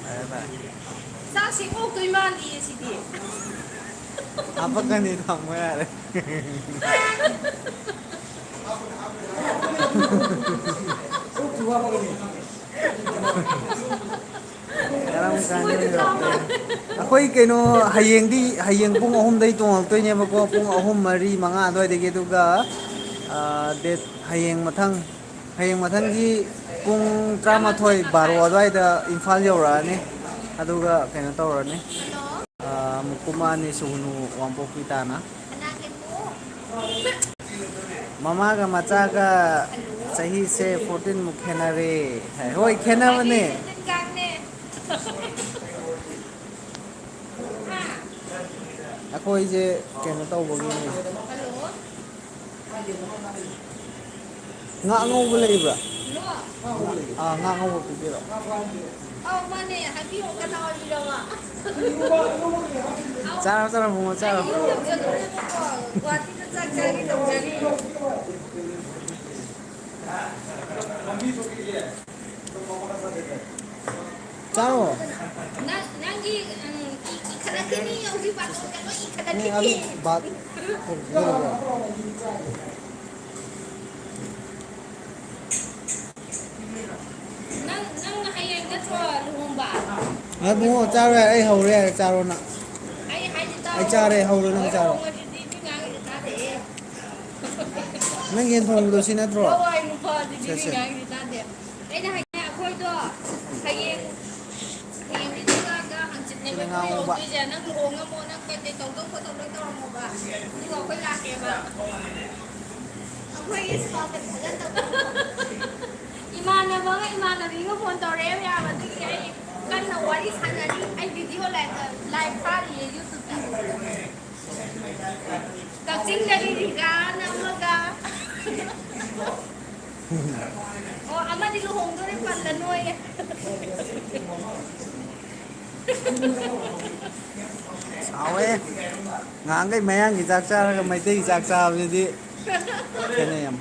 ꯐꯔꯦ ꯐꯔꯦ ꯆꯥꯛꯁꯤ ꯑꯣꯛꯇꯣꯏ ꯃꯥꯜꯂꯤꯌꯦ ꯁꯤꯗꯤ ꯍꯥꯞꯄꯛꯀꯅꯤ ꯊꯝꯃꯣ ꯌꯥꯔꯦ ꯀꯔꯝ ꯀꯥꯟꯗ ꯃꯣꯏꯗꯤ ꯌꯧꯔꯛꯇꯣꯏꯅꯣ ꯑꯩꯈꯣꯏ ꯀꯩꯅꯣ ꯍꯌꯦꯡ ꯄꯨꯡ 3ꯗꯩ ꯇꯣꯡꯉꯛꯇꯣꯏꯅꯦꯕꯀꯣ ꯄꯨꯡ 3, 4, 5 ꯑꯗꯨꯋꯥꯏꯗꯒꯤ ꯑꯗꯨꯒ ꯗꯦꯠ ꯍꯌꯦꯡ ꯃꯊꯪꯒꯤ ꯄꯨꯡ 12, 12 ꯑꯗꯨꯋꯥꯏꯗ ꯏꯝꯐꯥꯜ ꯌꯧꯔꯛꯑꯅꯤ ꯑꯗꯨꯒ ꯀꯩꯅꯣ ꯇꯧꯔꯅꯤ ꯍꯜꯂꯣ ꯑꯃꯨꯛ ꯀꯨꯝꯃꯛꯑꯅꯤ ꯁꯨꯒꯨꯅꯨ ꯋꯥꯡꯄꯣꯛꯄꯤ ꯇꯥꯅ ꯀꯅꯥꯒꯤꯅꯣ ꯃꯃꯥꯒ ꯃꯆꯥꯒ ꯆꯍꯤꯁꯦ 14ꯃꯨꯛ ꯈꯦꯠꯅꯔꯦ ꯍꯣꯏ ꯈꯦꯠꯅꯕꯅꯦ ꯑꯩꯈꯣꯏꯁꯦ ꯀꯩꯅꯣ ꯇꯧꯕꯒꯤꯅꯦ ꯉꯥ ꯑꯉꯧꯕ ꯂꯩꯕ꯭ꯔꯥ ꯉꯥ ꯑꯉꯧꯕ ꯄꯤꯕꯤꯔꯛꯑꯣ ꯑꯧ ꯃꯥꯅꯦ ꯍꯥꯏꯕꯤꯌꯣ ꯀꯅꯥ ꯑꯣꯏꯕꯤꯔꯕ ꯆꯥꯔꯣ ꯕꯨꯡꯉꯣ ꯑꯩ ꯆꯥꯔꯣ ꯌꯨꯝ ꯌꯧꯖꯜꯂꯨꯔꯦꯕꯀꯣ ꯒꯨꯋꯥꯍꯥꯇꯤꯗ ꯆꯥꯛ ꯆꯥꯒꯦ ꯇꯧꯖꯔꯤ ꯆꯥꯔꯣ ꯅꯪꯒꯤ ꯏꯈꯠꯂꯛꯈꯤꯅꯤ ꯍꯧꯖꯤꯛ ꯕꯥꯇꯣꯟꯒ ꯂꯣꯏ ꯑꯗꯨ ꯏꯈꯠꯂꯛꯈꯤꯅꯤ ꯅꯪ ꯍꯌꯦꯡ ꯅꯠꯇ꯭ꯔꯣ ꯂꯨꯍꯣꯡꯕ ꯕꯨꯡꯉꯣ ꯆꯥꯔꯣ ꯌꯥꯔꯦ ꯑꯩ ꯍꯧꯔꯦ ꯌꯥꯔꯦ ꯆꯥꯔꯣ ꯅꯪ ꯑꯩ ꯍꯥꯏꯁꯦ ꯑꯩ ꯇꯥꯎꯑꯣ ꯆꯥꯔꯦ ꯍꯧꯔꯣ ꯅꯪ ꯆꯥꯔꯣ ꯂꯨꯍꯣꯡꯉꯁꯤꯗꯤ ꯃꯤ ꯉꯥꯡꯉꯤꯁꯦ ꯇꯥꯗꯦꯍꯦ ꯅꯪ ꯌꯦꯟ ꯊꯣꯡꯕꯗꯣ ꯁꯤ ꯅꯠꯇ꯭ꯔꯣ ꯂꯋꯥꯏ ꯅꯨꯄꯥꯁꯤꯗꯤ ꯁꯦ ꯃꯤ ꯁꯦ ꯉꯥꯡꯉꯤꯁꯦ ꯇꯥꯗꯦ ꯑꯩꯅ ꯍꯥꯏꯁꯦ ꯑꯩꯈꯣꯏꯗꯣ ꯍꯌꯦꯡꯗꯤ ꯊꯣꯛꯂꯛꯑꯒ ꯁꯤꯅ ꯍꯪꯆꯤꯠꯅꯦꯕꯀꯣ ꯉꯥ ꯉꯧꯕ ꯌꯧꯔꯛꯇꯣꯏꯁꯦ ꯅꯪ ꯂꯨꯍꯣꯡꯉꯝꯃꯣ ꯅꯪ ꯀꯩꯀꯩ ꯇꯧꯗꯧ ꯈꯣꯠꯇꯧ ꯂꯣꯏ ꯇꯧꯔꯝꯃꯣꯕ ꯑꯗꯨꯒ ꯑꯩꯈꯣꯏ ꯂꯥꯛꯀꯦꯕ ꯑꯩꯈꯣꯏꯒꯤ ꯁ꯭ꯀꯥꯔꯠ ꯐꯖꯅ ꯏꯃꯥꯟꯅꯕꯒ ꯏꯃꯥꯟꯅꯕꯤꯒ ꯐꯣꯟ ꯇꯧꯔꯛꯑꯦ ꯃꯌꯥꯝ ꯑꯗꯨꯒꯤ ꯑꯩ ꯀꯟꯅ ꯋꯥꯔꯤ ꯁꯥꯟꯅꯔꯤ ꯑꯩ ꯚꯤꯗꯤꯑꯣ ꯂꯥꯏꯚ ꯊꯥꯔꯤꯌꯦ ꯌꯨꯇꯨꯕꯇ ꯀꯛꯆꯤꯡꯗꯒꯤ ꯔꯤꯒꯥꯅ ꯑꯃꯒ ꯑꯣ ꯑꯃꯗꯤ ꯂꯨꯍꯣꯡꯗꯣꯔꯦ ꯄꯜꯂꯅꯣꯌꯦ ꯍꯥꯎꯋꯦ ꯉꯍꯥꯟꯈꯩ ꯃꯌꯥꯡꯒꯤ ꯆꯥꯛ ꯆꯥꯔꯒ ꯃꯩꯇꯩꯒꯤ ꯆꯥꯛ ꯆꯥꯕꯁꯤꯗꯤ ꯈꯦꯠꯅꯩ ꯌꯥꯝ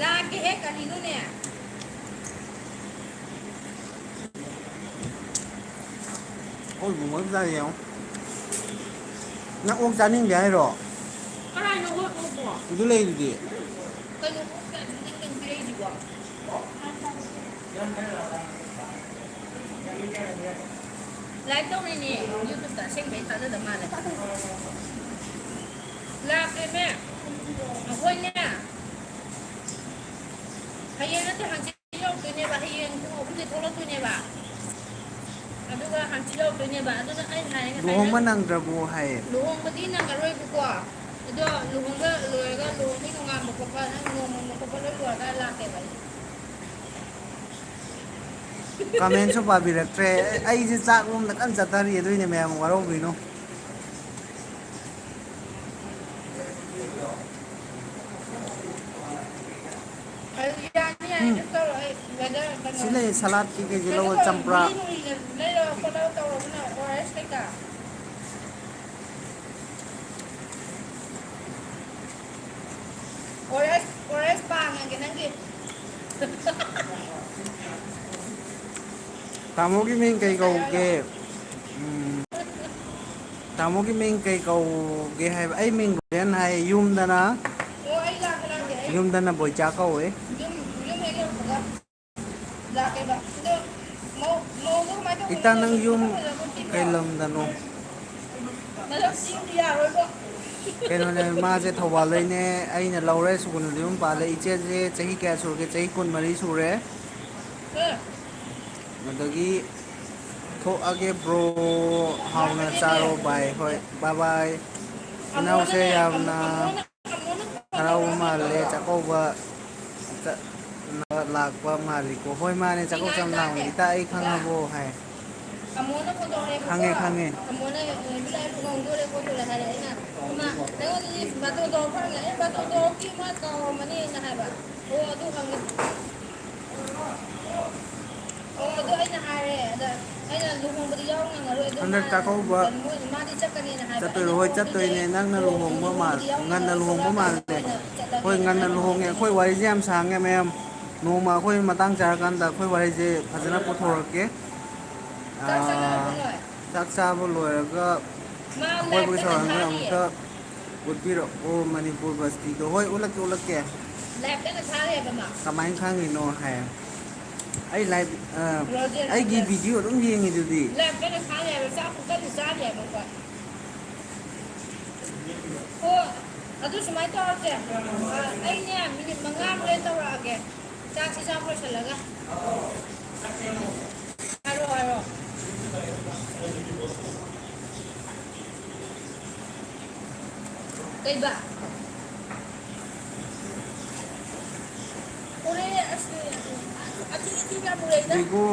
ꯂꯥꯛꯀꯦꯍꯦ ꯀꯔꯤꯅꯣꯅꯦ ꯑꯣꯛ ꯊꯣꯡꯕ ꯑꯝ ꯆꯥꯒꯦ ꯌꯦꯡꯉꯣ ꯅꯪ ꯑꯣꯛ ꯆꯥꯅꯤꯡꯗꯦ ꯍꯥꯏꯔꯣ ꯀꯔꯥꯏꯅꯣ ꯑꯣꯛ ꯑꯣꯛꯄꯣ ꯑꯗꯨ ꯂꯩꯗꯨꯗꯤ ꯀꯩꯅꯣ ꯑꯣꯛ ꯅꯪ ꯄꯤꯔꯛꯏꯁꯤꯕꯣ Live tꯧꯔꯤꯅꯦ ꯌꯨꯇ꯭ꯌꯨꯕꯇ ꯑꯁꯦꯡꯕꯩ ꯊꯥꯖꯗ ꯃꯥꯜꯂꯦ ꯂꯥꯛꯀꯦꯃꯦ ꯑꯩꯈꯣꯏꯅꯦ ꯍꯌꯦꯡ ꯅꯠꯇꯦ ꯍꯪꯆꯤꯠ ꯌꯧꯔꯛꯇꯣꯏꯅꯦꯕ ꯍꯌꯦꯡ ꯄꯨꯡ 3ꯗꯩ ꯊꯣꯛꯂꯛꯇꯣꯏꯅꯦꯕ ꯑꯗꯨꯒ ꯍꯪꯆꯤꯠ ꯌꯧꯔꯛꯇꯣꯏꯅꯦꯕ ꯑꯗꯨꯅ ꯑꯩꯅ ꯍꯥꯏ ꯉꯁꯥꯏ ꯅꯪ ꯂꯨꯍꯣꯡꯕ ꯅꯪꯗ꯭ꯔꯕꯣ ꯍꯥꯏꯌꯦ ꯂꯨꯍꯣꯡꯕꯗꯤ ꯅꯪꯉꯔꯣꯏꯕꯀꯣ ꯑꯗꯣ ꯂꯨꯍꯣꯡꯕ ꯂꯣꯏꯔꯒ ꯂꯨꯍꯣꯡꯕꯩ ꯅꯣꯡꯉꯥꯟꯕ ꯈꯣꯠꯄ ꯅꯪ ꯅꯣꯡꯃ ꯈꯣꯠꯄ ꯂꯣꯏ ꯂꯣꯏꯔꯒ ꯂꯥꯛꯀꯦꯕ ꯑꯩ ꯀꯃꯦꯟꯁꯨ ꯄꯥꯕꯤꯔꯛꯇ꯭ꯔꯦ ꯑꯩꯁꯦ ꯆꯥꯛ ꯂꯣꯝꯗ ꯀꯟꯅ ꯆꯠꯊꯔꯤ ꯑꯗꯨꯏꯅꯦ ꯃꯌꯥꯝ ꯋꯥꯔꯧꯕꯤꯅꯨ ꯌꯥꯅꯤ ꯌꯥꯅꯤ ꯀꯩꯁꯨ ꯇꯧꯔꯣꯏ ꯑꯩ ꯋꯦꯗꯔ ꯁꯤ ꯀꯩꯅꯣ ꯂꯩ ꯁꯂꯥꯠꯀꯤ ꯀꯩꯀꯩ ꯀꯩꯅꯣ ꯂꯧꯕ ꯇꯧꯔ ꯆꯝꯄ꯭ꯔꯥ ꯒꯨꯂꯤ ꯅꯨꯡꯂꯤꯒ ꯂꯩꯔꯒ ꯈꯣꯠꯂꯒ ꯇꯧꯔꯒꯅ ORS ꯀꯩꯀꯥ ORS ꯄꯥꯡꯉꯒꯦ ꯅꯪꯒꯤ ꯇꯥꯃꯣꯒꯤ ꯃꯤꯡ ꯀꯩ ꯉꯁꯥꯏ ꯍꯥꯏꯔꯣ ꯀꯧꯒꯦ ꯇꯥꯃꯣꯒꯤ ꯃꯤꯡ ꯀꯩ ꯀꯧꯒꯦ ꯍꯥꯏꯕ ꯑꯩ ꯃꯤꯡ ꯔꯣꯌꯟ ꯍꯥꯏ ꯌꯨꯝꯗꯅ ꯑꯣ ꯑꯩ ꯂꯥꯛꯀꯦ ꯑꯩ ꯌꯨꯝꯗꯅ ꯕꯣꯏꯆꯥ ꯀꯧꯋꯦ ꯌꯨꯝ ꯍꯦꯛ ꯌꯧꯔꯛꯄꯒ ꯂꯥꯛꯀꯦꯕ ꯑꯗꯣ ꯃꯧꯗꯣ ꯀꯃꯥꯏꯅ ꯏꯇꯥ ꯇꯧꯕꯅꯣ ꯅꯪ ꯌꯨꯝ ꯃꯁꯛ ꯐꯖꯕ꯭ꯔꯣ ꯊꯤꯕ꯭ꯔꯣ ꯀꯩ ꯂꯝꯗꯅꯣ ꯃꯁꯛ ꯑꯁ ꯊꯤꯕꯗꯤ ꯌꯥꯔꯣꯏꯕꯣ ꯀꯩꯅꯣꯅꯦ ꯃꯥꯁꯦ ꯊꯧꯕꯥꯜꯗꯩꯅꯦ ꯑꯩꯅ ꯂꯧꯔꯦ ꯁꯨꯒꯨꯅꯨꯗ ꯌꯨꯝ ꯄꯥꯜꯂꯦ ꯏꯆꯦꯁꯦ ꯆꯍꯤ ꯀꯌꯥ ꯁꯨꯔꯒꯦ ꯆꯍꯤ 24 ꯁꯨꯔꯦ ꯑꯗꯒꯤ ꯊꯣꯛꯑꯒꯦ ꯕ꯭ꯔꯣ ꯍꯥꯎꯅ ꯂꯥꯛꯀꯅꯦꯃꯦ ꯆꯥꯔꯣ ꯕꯥꯏ ꯍꯣꯏ ꯕꯥꯏ ꯕꯥꯏ ꯏꯅꯥꯎꯁꯦ ꯑꯃꯣꯅꯅꯦ ꯌꯥꯝꯅ ꯑꯃꯣꯅ ꯐꯣꯟ ꯍꯔꯥꯎꯕ ꯇꯧꯔꯛꯑꯝꯃꯦ ꯃꯥꯜꯂꯦ ꯈꯪꯕ꯭ꯔꯣ ꯆꯥꯛꯀꯧꯕ ꯂꯥꯛꯄ ꯃꯥꯜꯂꯤꯀꯣ ꯍꯣꯏ ꯃꯥꯅꯦ ꯁꯤ ꯆꯥꯛꯀꯧꯕ ꯉꯥꯡ ꯆꯝ ꯂꯥꯛꯕꯅꯤ ꯇꯥꯅꯦ ꯏꯇꯥ ꯑꯩ ꯈꯪꯉꯕꯣ ꯍꯥꯏ ꯑꯃꯣꯅ ꯐꯣꯟ ꯇꯧꯔꯛꯑꯦꯕꯀꯣ ꯈꯪꯉꯦ ꯈꯪꯉꯦ ꯑꯃꯣꯅ ꯂꯨꯍꯣꯡꯗꯣꯔꯦ ꯈꯣꯠꯇꯣꯔꯦ ꯍꯥꯏꯔꯦ ꯑꯩꯅ ꯏꯃꯥ ꯅꯪꯉꯣꯟꯗꯗꯤ ꯕꯥꯇꯣꯟ ꯇꯧꯔꯛꯄ꯭ꯔꯥ ꯍꯪꯉꯦ ꯑꯩꯅ ꯕꯥꯇꯣꯟ ꯇꯧꯔꯛꯇꯦ ꯃꯥ ꯀꯥꯎꯔꯝꯃꯅꯤꯅ ꯍꯥꯏꯕ ꯑꯣ ꯑꯗꯨ ꯍꯪꯉꯦ ꯑꯣ ꯑꯗꯨ ꯑꯩꯅ ꯍꯥꯏꯔꯦ ꯑꯗ ꯑꯩꯅ ꯂꯨꯍꯣꯡꯕꯗꯤ ꯌꯥꯎ ꯉꯝꯃꯔꯣꯏ ꯑꯗꯣ ꯃꯥ ꯍꯟꯗꯛ ꯆꯥꯛꯀꯧꯕ ꯀꯩꯅꯣ ꯃꯥꯗꯤ ꯆꯠꯀꯅꯤꯅ ꯍꯥꯏꯕ ꯆꯠꯇꯣꯏꯔꯣ ꯑꯩꯅ ꯍꯣꯏ ꯑꯣ ꯑꯗꯨꯗꯤ ꯑꯩ ꯆꯠꯇꯣꯏꯅꯦ ꯅꯪꯅ ꯂꯨꯍꯣꯡꯕ ꯂꯨꯍꯣꯡꯕꯗꯤ ꯌꯥꯎ ꯉꯟꯅ ꯉꯝꯃꯔꯣꯏ ꯂꯨꯍꯣꯡꯕ ꯊꯣꯛꯂꯛꯑꯀꯥꯟꯗ ꯃꯥꯜꯂꯦ ꯑꯣꯏꯅ ꯍꯣꯏ ꯆꯠꯂꯒꯦꯅ ꯉꯟꯅ ꯍꯥꯏꯈꯤꯕꯅꯦ ꯂꯨꯍꯣꯡꯉꯦ ꯑꯩꯅ ꯑꯩꯈꯣꯏ ꯋꯥꯔꯤꯁꯦ ꯌꯥꯝ ꯁꯥꯡꯉꯦ ꯃꯌꯥꯝ ꯅꯣꯡꯃ ꯑꯩꯈꯣꯏ ꯃꯇꯥꯡ ꯆꯥꯔꯀꯥꯟꯗ ꯑꯩꯈꯣꯏ ꯋꯥꯔꯤꯁꯦ ꯐꯖꯅ ꯄꯨꯊꯣꯔꯛꯀꯦ ꯆꯥꯛ ꯆꯥꯅꯔꯕꯣ ꯅꯣꯏ ꯆꯥꯛ ꯆꯥꯕ ꯂꯣꯏꯔꯒ ꯃꯥ ꯂꯥꯏꯞ ꯑꯀꯣꯏꯕꯒꯤ ꯀꯟꯅ ꯁꯧꯔꯝꯁꯦ ꯊꯥꯔꯤꯌꯦ ꯑꯃꯨꯛꯇ ꯎꯠꯄꯤꯔꯛꯑꯣ ꯃꯅꯤꯄꯨꯔ ꯕꯁꯇꯤꯗꯣ ꯍꯣꯏ ꯎꯠꯂꯛꯀꯦ ꯎꯠꯂꯛꯀꯦ ꯂꯥꯏꯞ ꯀꯟꯅ ꯊꯥꯔꯤꯑꯕ ꯃꯥ ꯀꯃꯥꯏꯅ ꯈꯪꯉꯤꯅꯣ ꯍꯥꯏ ꯑꯩ ꯂꯥꯏꯚ ꯔꯣꯖꯦꯟ ꯑꯩꯒꯤ ꯔꯣꯖꯦꯟ ꯚꯤꯗꯤꯑꯣ ꯑꯗꯨꯝ ꯌꯦꯡꯉꯤꯗꯨꯗꯤ ꯂꯥꯏꯞ ꯀꯟꯅ ꯊꯥꯔꯤ ꯍꯥꯏꯕ ꯆꯥꯛꯁꯨ ꯀꯟꯅ ꯆꯥꯔꯤ ꯍꯥꯏꯕ ꯑꯩꯈꯣꯏ ꯑꯣ ꯑꯗꯨ ꯁꯨꯃꯥꯏꯅ ꯇꯧꯔꯁꯦ ꯑꯩꯅꯦ ꯃꯤꯅꯤꯠ 5 ꯍꯣꯔꯦꯟ ꯇꯧꯔꯛꯑꯒꯦ ꯆꯥꯛꯁꯤ ꯆꯥꯕ ꯂꯣꯏꯁꯤꯜꯂꯒ ꯍꯥꯏꯔꯣ ꯍꯥꯏꯔꯣ ꯀꯩꯕ ꯎꯔꯦ ꯑꯁ ꯑꯊꯤ ꯑꯊꯤꯕ ꯌꯥꯝ ꯎꯔꯛꯏꯗ ꯕꯤꯒꯨ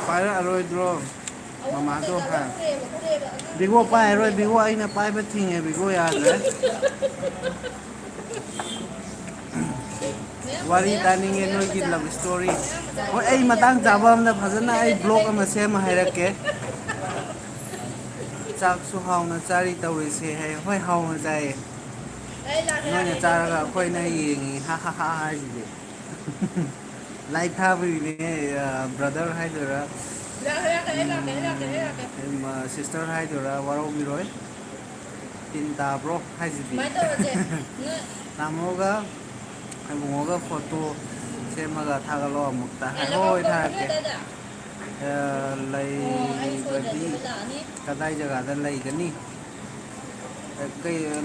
ꯄꯥꯏꯔꯛꯑꯔꯣꯏꯗ꯭ꯔꯣ ꯑꯑꯣꯟꯕ ꯃꯃꯥꯗꯣ ꯀꯩꯀꯥ ꯂꯣꯏ ꯍꯥꯏ ꯎꯔꯦꯕ ꯑꯗꯨꯒꯤ ꯕꯤꯒꯣ ꯑꯊꯤꯕ ꯌꯥꯝ ꯄꯥꯏꯔꯔꯣꯏ ꯎꯔꯦꯕ ꯕꯤꯒꯣ ꯑꯩꯅ ꯄꯥꯏꯕ ꯊꯤꯡꯉꯦ ꯕꯤꯒꯣ ꯌꯥꯗ꯭ꯔꯦ ꯋꯥꯔꯤ ꯇꯥꯅꯤꯡꯉꯦ ꯃꯌꯥꯝ ꯅꯣꯏꯒꯤ ꯃꯆꯥ ꯂꯞ ꯏꯁꯇꯣꯔꯤ ꯃꯌꯥꯝ ꯃꯆꯥꯒꯤ ꯍꯣꯏ ꯑꯩ ꯋꯥꯔꯤ ꯌꯥꯝ ꯃꯇꯥꯡ ꯆꯥꯕ ꯅꯨꯡꯉꯥꯏꯕ ꯑꯝꯗ ꯐꯖꯅ ꯑꯩ ꯏꯟꯇꯔꯅꯦꯠꯇ ꯕ꯭ꯂꯣꯛ ꯂꯩꯕꯅꯦ ꯑꯃ ꯁꯦꯝꯃ ꯍꯥꯏꯔꯛꯀꯦ ꯆꯥꯛꯁꯨ ꯍꯥꯎꯅ ꯆꯥꯔꯤ ꯇꯧꯔꯤꯁꯦ ꯍꯥꯏ ꯍꯣꯏ ꯍꯥꯎꯅ ꯆꯥꯏꯌꯦ ꯑꯩ ꯂꯥꯛꯀꯦ ꯅꯣꯏꯅ ꯂꯥꯛꯀꯦ ꯅꯪ ꯆꯥꯔꯒ ꯀꯩꯅꯣ ꯍꯣꯇꯦꯜꯗ ꯑꯩꯈꯣꯏꯅ ꯂꯩꯌꯦ ꯌꯦꯡꯉꯤ ꯍꯥ ꯍꯥ ꯍꯥ ꯍꯥꯏꯁꯤꯗꯤ ꯂꯥꯏꯛ ꯊꯥꯕꯒꯤꯅꯦ ꯕ꯭ꯔꯗꯔ ꯍꯥꯏꯗꯣꯏꯔꯥ ꯑꯩ ꯂꯥꯛꯀꯦ ꯁꯤꯁꯇꯔ ꯍꯥꯏꯗꯨꯔꯥ ꯋꯥꯔꯧꯕꯤꯔꯣꯏ ꯇꯤꯟ ꯇꯥꯕ꯭ꯔꯣ ꯍꯥꯏꯁꯤꯗꯤ ꯁꯨꯃꯥꯏꯅ ꯇꯧꯔꯁꯦ ꯅꯣꯏ ꯇꯥꯃꯣꯒ ꯏꯕꯨꯡꯉꯣꯒ ꯐꯣꯇꯣ ꯁꯦꯝꯃꯒ ꯊꯥꯒꯠꯂꯛꯑꯣ ꯑꯃꯨꯛꯇ ꯍꯥꯏ ꯍꯣꯏ ꯍꯣꯏ ꯂꯩꯕꯥꯛꯄꯣꯛꯄ ꯅꯣꯏ ꯊꯥꯔꯛꯀꯦ ꯑꯗꯥꯏꯗ ꯑꯣ ꯑꯩ ꯁꯣꯏꯗ꯭ꯔꯗꯤ ꯂꯩꯕꯗꯤ ꯑꯩ ꯂꯥꯛꯑꯅꯤ ꯀꯗꯥꯏ ꯖꯒꯥꯗ ꯂꯩꯒꯅꯤ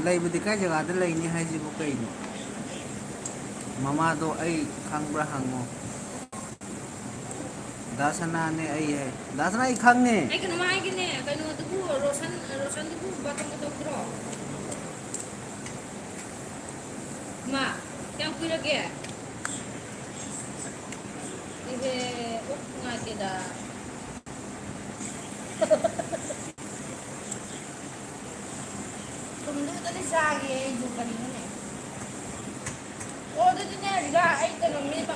ꯂꯩꯕꯗꯤ ꯀꯥꯏ ꯖꯒꯥꯗ ꯂꯩꯅꯤ ꯍꯥꯏꯁꯤꯕꯨ ꯀꯩꯅꯣ ꯃꯃꯥꯗꯣ ꯑꯩ ꯈꯪꯕ꯭ꯔꯥ ꯍꯪꯉꯣ ꯗꯥ ꯁꯅꯥꯅꯦ ꯑꯩ ꯍꯥꯏ ꯗꯥ ꯁꯅꯥ ꯑꯩ ꯈꯪꯉꯦ ꯑꯩ ꯀꯩꯅꯣꯝ ꯍꯥꯏꯒꯦꯅꯦ ꯀꯩꯅꯣꯗꯨꯕꯨ ꯔꯣꯁꯟꯗꯨꯕꯨ ꯕꯥꯇꯣꯟꯒ ꯇꯧꯗ꯭ꯔꯣ ꯃꯥ ꯀꯌꯥꯝ ꯀꯨꯏꯔꯒꯦ ꯏꯍꯦ ꯑꯣꯛ ꯅꯨꯡꯉꯥꯏꯇꯦꯗ ꯊꯨꯝꯗꯨ ꯈꯛꯇꯗꯤ ꯆꯥꯒꯦ ꯑꯩꯁꯨ ꯀꯔꯤꯅꯣꯅꯦ ꯑꯣ ꯑꯗꯨꯗꯤꯅꯦ ꯔꯤꯕꯥ ꯑꯩ ꯀꯩꯅꯣ ꯃꯤꯅꯤꯠ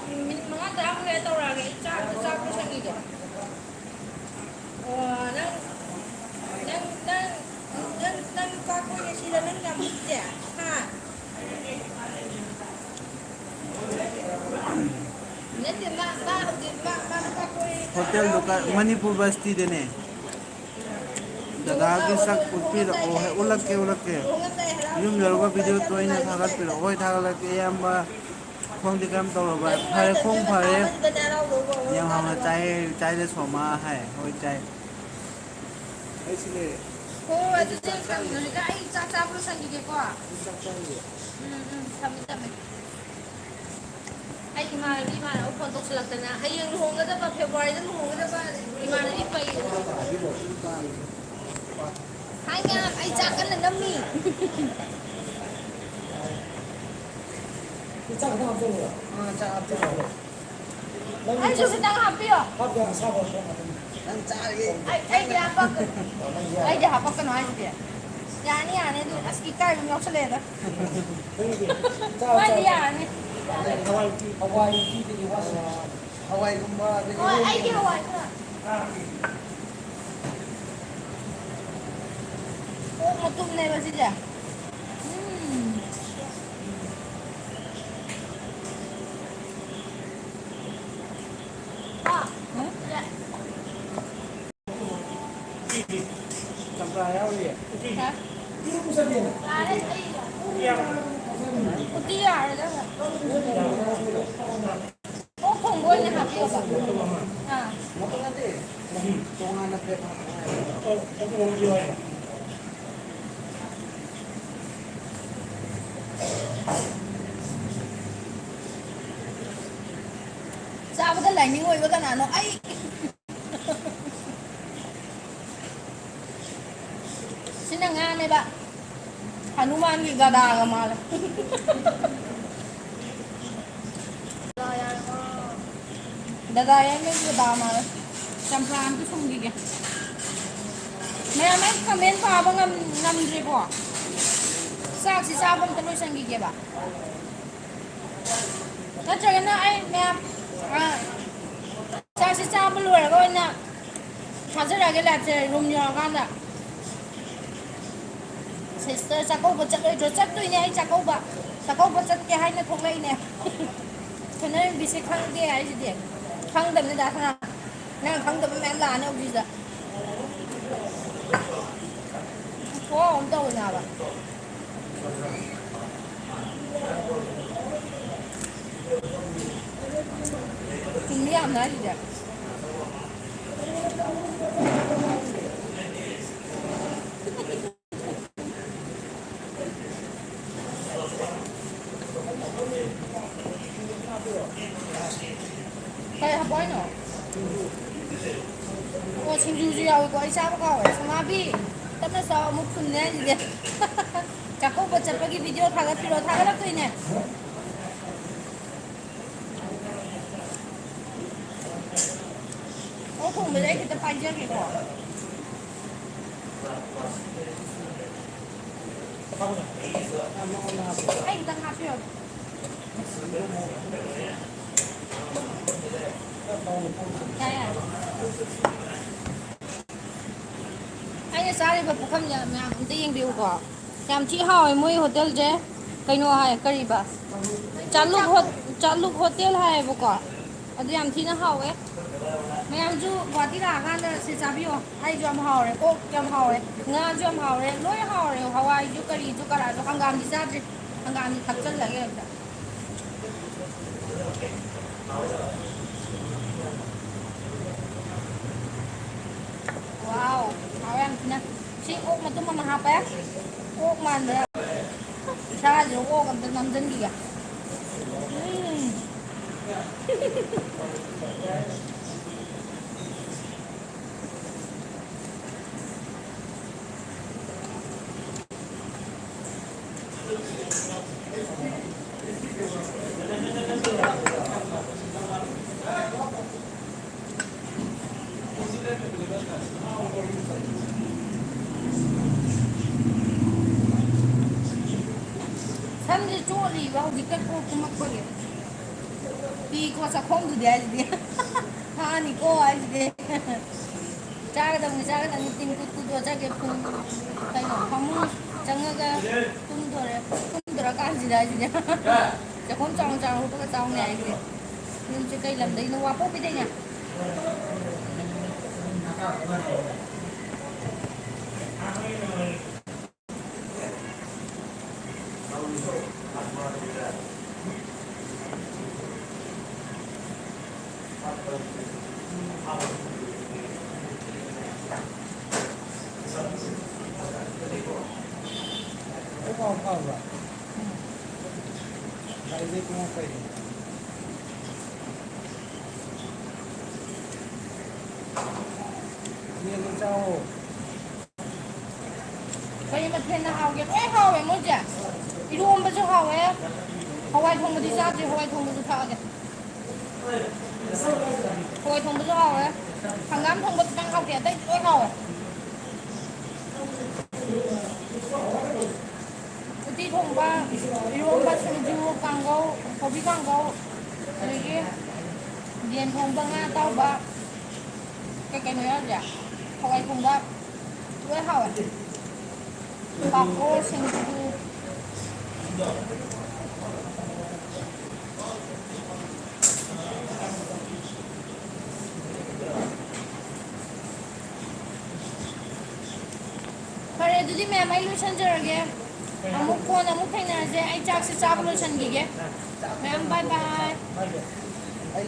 5-10 ꯂꯩꯔ ꯇꯧꯔꯛꯑꯒꯦ ꯑꯩ ꯆꯥꯛ ꯂꯣꯏꯁꯟꯈꯤꯒꯦ ꯑꯣ ꯅꯪ ꯅꯨꯄꯥ ꯀꯣꯏꯔꯦ ꯁꯤꯔ ꯅꯪ ꯌꯥꯝ ꯃꯨꯛꯇꯦ ꯍꯥ ꯅꯠꯇꯦ ꯃꯥ ꯍꯧꯖꯤꯛ ꯃꯥ ꯅꯨꯄꯥ ꯀꯣꯏꯔꯦ ꯀꯟꯅ ꯍꯣꯇꯦꯜꯗꯨ ꯍꯔꯥꯎꯔꯤꯌꯦ ꯃꯅꯤꯄꯨꯔ ꯕꯁꯇꯤꯗꯅꯦ ꯗꯗꯥꯒꯤ ꯁꯛ ꯂꯨꯍꯣꯡꯉꯝꯗꯥꯏ ꯎꯠꯄꯤꯔꯛꯑꯣ ꯀꯥꯏ ꯎꯠꯂꯛꯀꯦ ꯎꯠꯂꯛꯀꯦ ꯂꯨꯍꯣꯡꯉꯝꯗꯥꯏ ꯌꯨꯝ ꯍꯔꯥꯎꯔꯤꯌꯦ ꯌꯧꯔꯒ ꯂꯨꯍꯣꯡꯕꯗ ꯚꯤꯗꯤꯑꯣ ꯌꯥꯝ ꯇꯣꯏꯅ ꯅꯨꯡꯉꯥꯏꯕꯩ ꯊꯥꯒꯠꯄꯤꯔꯛꯑꯣ ꯇꯥꯏꯞꯇ ꯍꯣꯏ ꯊꯥꯒꯠꯂꯛꯀꯦ ꯑꯌꯥꯝꯕ ꯈꯣꯡꯗꯤ ꯀꯔꯝ ꯇꯧꯔꯕ ꯀꯩꯝ ꯐꯔꯦ ꯈꯣꯡ ꯅꯨꯡꯉꯥꯏꯇꯕꯅꯦꯕ ꯊꯥ ꯐꯔꯦ ꯑꯃꯅꯤꯗꯅꯦ ꯍꯔꯥꯎꯗꯧꯕ ꯌꯥꯝ ꯍꯥꯎꯅ ꯍꯣꯡꯉꯀꯥꯟꯗꯀꯣ ꯆꯥꯏ ꯆꯥꯏꯗ ꯁꯣꯃꯥ ꯍꯥꯏ ꯍꯣꯏ ꯆꯥꯏ ꯑꯩꯁꯤꯅꯦ ꯍꯣꯏ ꯑꯗꯨꯗꯤ ꯊꯝꯈ꯭ꯔꯒ ꯑꯩ ꯆꯥꯛ ꯆꯥꯕ ꯂꯣꯏꯁꯟꯈꯤꯒꯦꯀꯣ ꯆꯥꯛ ꯆꯥꯏꯌꯦ ꯊꯝꯃꯦ ꯑꯩ ꯏꯃꯥꯟꯅꯕ ꯐꯣꯟ ꯇꯧꯁꯤꯜꯂꯛꯇꯅ ꯍꯌꯦꯡ ꯂꯨꯍꯣꯡꯒꯗꯕ ꯐꯦꯕꯋꯥꯔꯤꯗ ꯂꯨꯍꯣꯡꯒꯗꯕ ꯏꯃꯥꯟꯅꯕꯤ ꯄꯩ ꯍꯥꯏ ꯉꯥ ꯑꯩ ꯆꯥꯛ ꯀꯟꯅ ꯅꯝꯃꯤ ꯆꯥꯛ ꯈꯛꯇ ꯍꯥꯞꯆꯜꯂꯣ ꯆꯥꯛ ꯍꯥꯞꯆꯜꯂꯣ ꯑꯩꯁꯨ ꯈꯤꯇꯪ ꯍꯥꯞꯄꯤꯌꯣ ꯍꯥꯞꯄ ꯑꯁꯥꯕ ꯈꯔ ꯍꯥꯞꯄꯅꯤ ꯅꯪ ꯆꯥꯔꯒꯦ ꯑꯩꯗꯤ ꯍꯥꯄꯛꯀꯅꯣ ꯍꯥꯏꯁꯤꯗꯤ ꯌꯥꯅꯤ ꯑꯗꯨ ꯑꯁ ꯏꯀꯥꯏꯕ ꯑꯃ ꯌꯥꯎꯁꯜꯂꯛꯑꯦꯗ ꯃꯣꯏꯗꯤ ꯌꯥꯔꯅꯤ ꯍꯋꯥꯏ ꯎꯇꯤꯗꯒꯤ ꯋꯥꯠꯂꯦ ꯍꯋꯥꯏꯒꯨꯝꯕ ꯍꯣꯏ ꯑꯩꯒꯤ ꯍꯋꯥꯏ ꯈꯔ ꯑꯣꯛ ꯃꯇꯨꯝꯅꯦꯕ ꯁꯤꯁꯦ ꯆꯝꯄ꯭ꯔꯥ ꯌꯥꯎꯔꯤꯌꯦ ꯍꯥ ꯎꯇꯤꯗ ꯄꯨꯁꯟꯗꯦꯅ ꯌꯥꯔꯦ ꯎꯇꯤ ꯌꯥꯔꯦꯗ ꯑꯣꯛ ꯊꯣꯡꯕ ꯑꯣꯏꯅ ꯍꯥꯞꯄꯤꯌꯣꯕ ꯅꯠꯇꯦ ꯇꯣꯉꯥꯟꯅ ꯄ꯭ꯂꯦꯠ ꯆꯥꯕꯗ ꯂꯥꯏꯅꯤꯡ ꯑꯣꯏꯕ ꯀꯅꯥꯅꯣ ꯑꯩ ꯁꯤꯅ ꯉꯥꯅꯦꯕ ꯍꯅꯨꯃꯥꯟꯒꯤ ꯒꯗꯥꯒ ꯃꯥꯜꯂꯦ ꯗꯗꯥ ꯌꯥꯏꯃꯒꯤ ꯒꯗꯥ ꯃꯥꯜꯂꯦ ꯆꯝꯄ꯭ꯔꯥ ꯑꯝꯇ ꯁꯨꯝꯈꯤꯒꯦ ꯃꯌꯥꯝ ꯑꯩ ꯀꯃꯦꯟ ꯄꯥꯕ ꯉꯝꯗ꯭ꯔꯤꯀꯣ ꯆꯥꯛꯁꯤ ꯆꯥꯕ ꯑꯝꯇ ꯂꯣꯏꯁꯟꯈꯤꯒꯦꯕ ꯅꯠꯇ꯭ꯔꯒꯅ ꯑꯩ ꯃꯌꯥꯝ ꯆꯥꯛꯁꯤ ꯆꯥꯕ ꯂꯣꯏꯔꯒ ꯑꯣꯏꯅ ꯊꯥꯖꯔꯛꯑꯒꯦ ꯂꯥꯏꯞꯁꯦ ꯔꯨꯝ ꯌꯧꯔꯀꯥꯟꯗ ꯁꯤꯁꯇꯔ ꯆꯥꯛꯀꯧꯕ ꯆꯠꯂꯣꯏꯗ꯭ꯔꯣ ꯆꯠꯇꯣꯏꯅꯦ ꯑꯩ ꯆꯥꯛꯀꯧꯕ ꯆꯠꯀꯦ ꯍꯥꯏꯅ ꯊꯣꯛꯂꯛꯏꯅꯦ ꯊꯣꯏꯅꯔꯕꯤꯁꯦ ꯈꯪꯗꯦ ꯍꯥꯏꯁꯤꯗꯤ ꯈꯪꯗꯕꯅꯤꯗ ꯅꯪ ꯈꯪꯗꯕ ꯃꯌꯥꯝ ꯂꯥꯛꯑꯅꯤ ꯍꯧꯖꯤꯛꯁꯤꯗ ꯑꯣ ꯇꯧꯋꯤ ꯅꯥꯕ ꯆꯨꯝꯃꯤ ꯌꯥꯝꯅ ꯍꯥꯏꯁꯤꯗꯤ ꯀꯩ ꯍꯥꯞꯄꯣ ꯍꯥꯏꯅꯣ ꯑꯣ ꯁꯤꯡꯖꯨꯁꯨ ꯌꯥꯎꯏꯀꯣ ꯑꯩ ꯆꯥꯕ ꯀꯥꯎꯋꯦ ꯁꯣꯃꯥꯕꯤ ꯇꯞꯅ ꯆꯥꯎ ꯑꯃꯨꯛ ꯐꯨꯟꯅꯦ ꯍꯥꯏꯁꯤꯗꯤ ꯆꯥꯛꯀꯧꯕ ꯆꯠꯄꯒꯤ ꯚꯤꯗꯤꯑꯣ ꯊꯥꯒꯠꯄꯤꯔꯣ ꯊꯥꯒꯠꯂꯛꯇꯣꯏꯅꯦ ꯑꯣꯛ ꯊꯣꯡꯕꯁꯦ ꯑꯩ ꯈꯤꯇ ꯄꯥꯏꯖꯒꯦꯀꯣ ꯑꯩ ꯈꯤꯇꯪ ꯍꯥꯞꯄꯤꯌꯣ ꯌꯥꯔꯦ ꯑꯩꯅ ꯆꯥꯔꯤꯕ ꯄꯨꯈꯝ ꯃꯌꯥꯝ ꯑꯝꯇ ꯌꯦꯡꯕꯤꯌꯨꯀꯣ ꯌꯥꯝ ꯊꯤ ꯍꯥꯎꯋꯦ ꯃꯣꯏ ꯍꯣꯇꯦꯜꯁꯦ ꯀꯩꯅꯣ ꯍꯥꯏ ꯀꯔꯤꯕ ꯆꯥꯂꯨꯛ ꯍꯣꯇꯦꯜ ꯍꯥꯏꯌꯦꯕꯀꯣ ꯑꯗꯨ ꯌꯥꯝ ꯊꯤꯅ ꯍꯥꯎꯋꯦ ꯃꯌꯥꯝꯁꯨ ꯒꯨꯍꯥꯇꯤ ꯂꯥꯛꯑꯀꯥꯟꯗ ꯁꯤ ꯆꯥꯕꯤꯌꯣ ꯑꯩꯁꯨ ꯌꯥꯝ ꯍꯥꯎꯔꯦ ꯑꯣꯛ ꯌꯥꯝ ꯍꯥꯎꯔꯦ ꯉꯥꯁꯨ ꯌꯥꯝ ꯍꯥꯎꯔꯦ ꯂꯣꯏ ꯍꯥꯎꯔꯦ ꯍꯋꯥꯏꯁꯨ ꯀꯔꯤꯁꯨ ꯀꯔꯥꯁꯨ ꯍꯪꯒꯥꯝꯗꯤ ꯆꯥꯗ꯭ꯔꯤ ꯍꯪꯒꯥꯝꯗꯤ ꯊꯛꯆꯜꯂꯒꯦ ꯑꯝꯇ ꯋꯥꯎ ꯍꯥꯎꯋꯦ ꯌꯥꯝ ꯊꯤꯅ ꯁꯤ ꯑꯣꯛ ꯃꯇꯨꯝ ꯑꯃ ꯍꯥꯞꯄꯦ ꯑꯣꯛ ꯃꯥꯟꯕ꯭ꯔꯥ ꯏꯁꯥꯁꯤꯗ ꯑꯣꯛ ꯑꯝꯇ ꯅꯝꯁꯤꯟꯈꯤꯒꯦ ꯁꯝꯁꯦ ꯆꯣꯠꯂꯤꯕ ꯍꯧꯖꯤꯛꯇ ꯀꯣꯛ ꯀꯨꯝꯃꯛꯄꯒꯤ ꯄꯤꯀꯣ ꯆꯥꯛꯈꯣꯡꯗꯨꯗꯤ ꯍꯥꯏꯁꯤꯗꯤ ꯍꯥꯅꯤꯀꯣ ꯍꯥꯏꯁꯤꯗꯤ ꯆꯥꯒꯗꯕꯅꯤ ꯇꯤꯟ ꯀꯨꯠ ꯌꯣꯠꯆꯒꯦ ꯀꯩꯅꯣ ꯐꯃꯨꯡ ꯆꯪꯉꯒ ꯇꯨꯝꯗꯣꯔꯀꯥꯟꯁꯤꯗ ꯍꯥꯏꯁꯤꯗꯤ ꯆꯥꯛꯈꯣꯝ ꯆꯥꯎꯅ ꯆꯥꯎꯅ ꯍꯨꯞꯄꯒ ꯆꯥꯎꯅꯤ ꯍꯥꯏꯁꯤꯗꯤ ꯌꯨꯝꯁꯦ ꯀꯩ ꯂꯝꯗꯩꯅꯣ ꯋꯥꯄꯣꯛꯄꯤꯗꯩꯅꯦ Friday kuma kai. Miền Châu. Kaya mathena hawge loi hawe mo ja. Irombasu hawe. Hawai thongba di chadri hawai thongba su thage. Hawai thongba su hawe. Hangam thongba tang hawge dai loi hawe. Uti thongba iromba singju kangau kopi kangau. Lagi dian thongba nga tauba. Cái nữa dạ. Hawai thongba loi hawe. Bako singju Fare adudi ma'am ai loisanjarage amuk phone amuk thainarase ai chak se chab loisandige ma'am bye bye Ai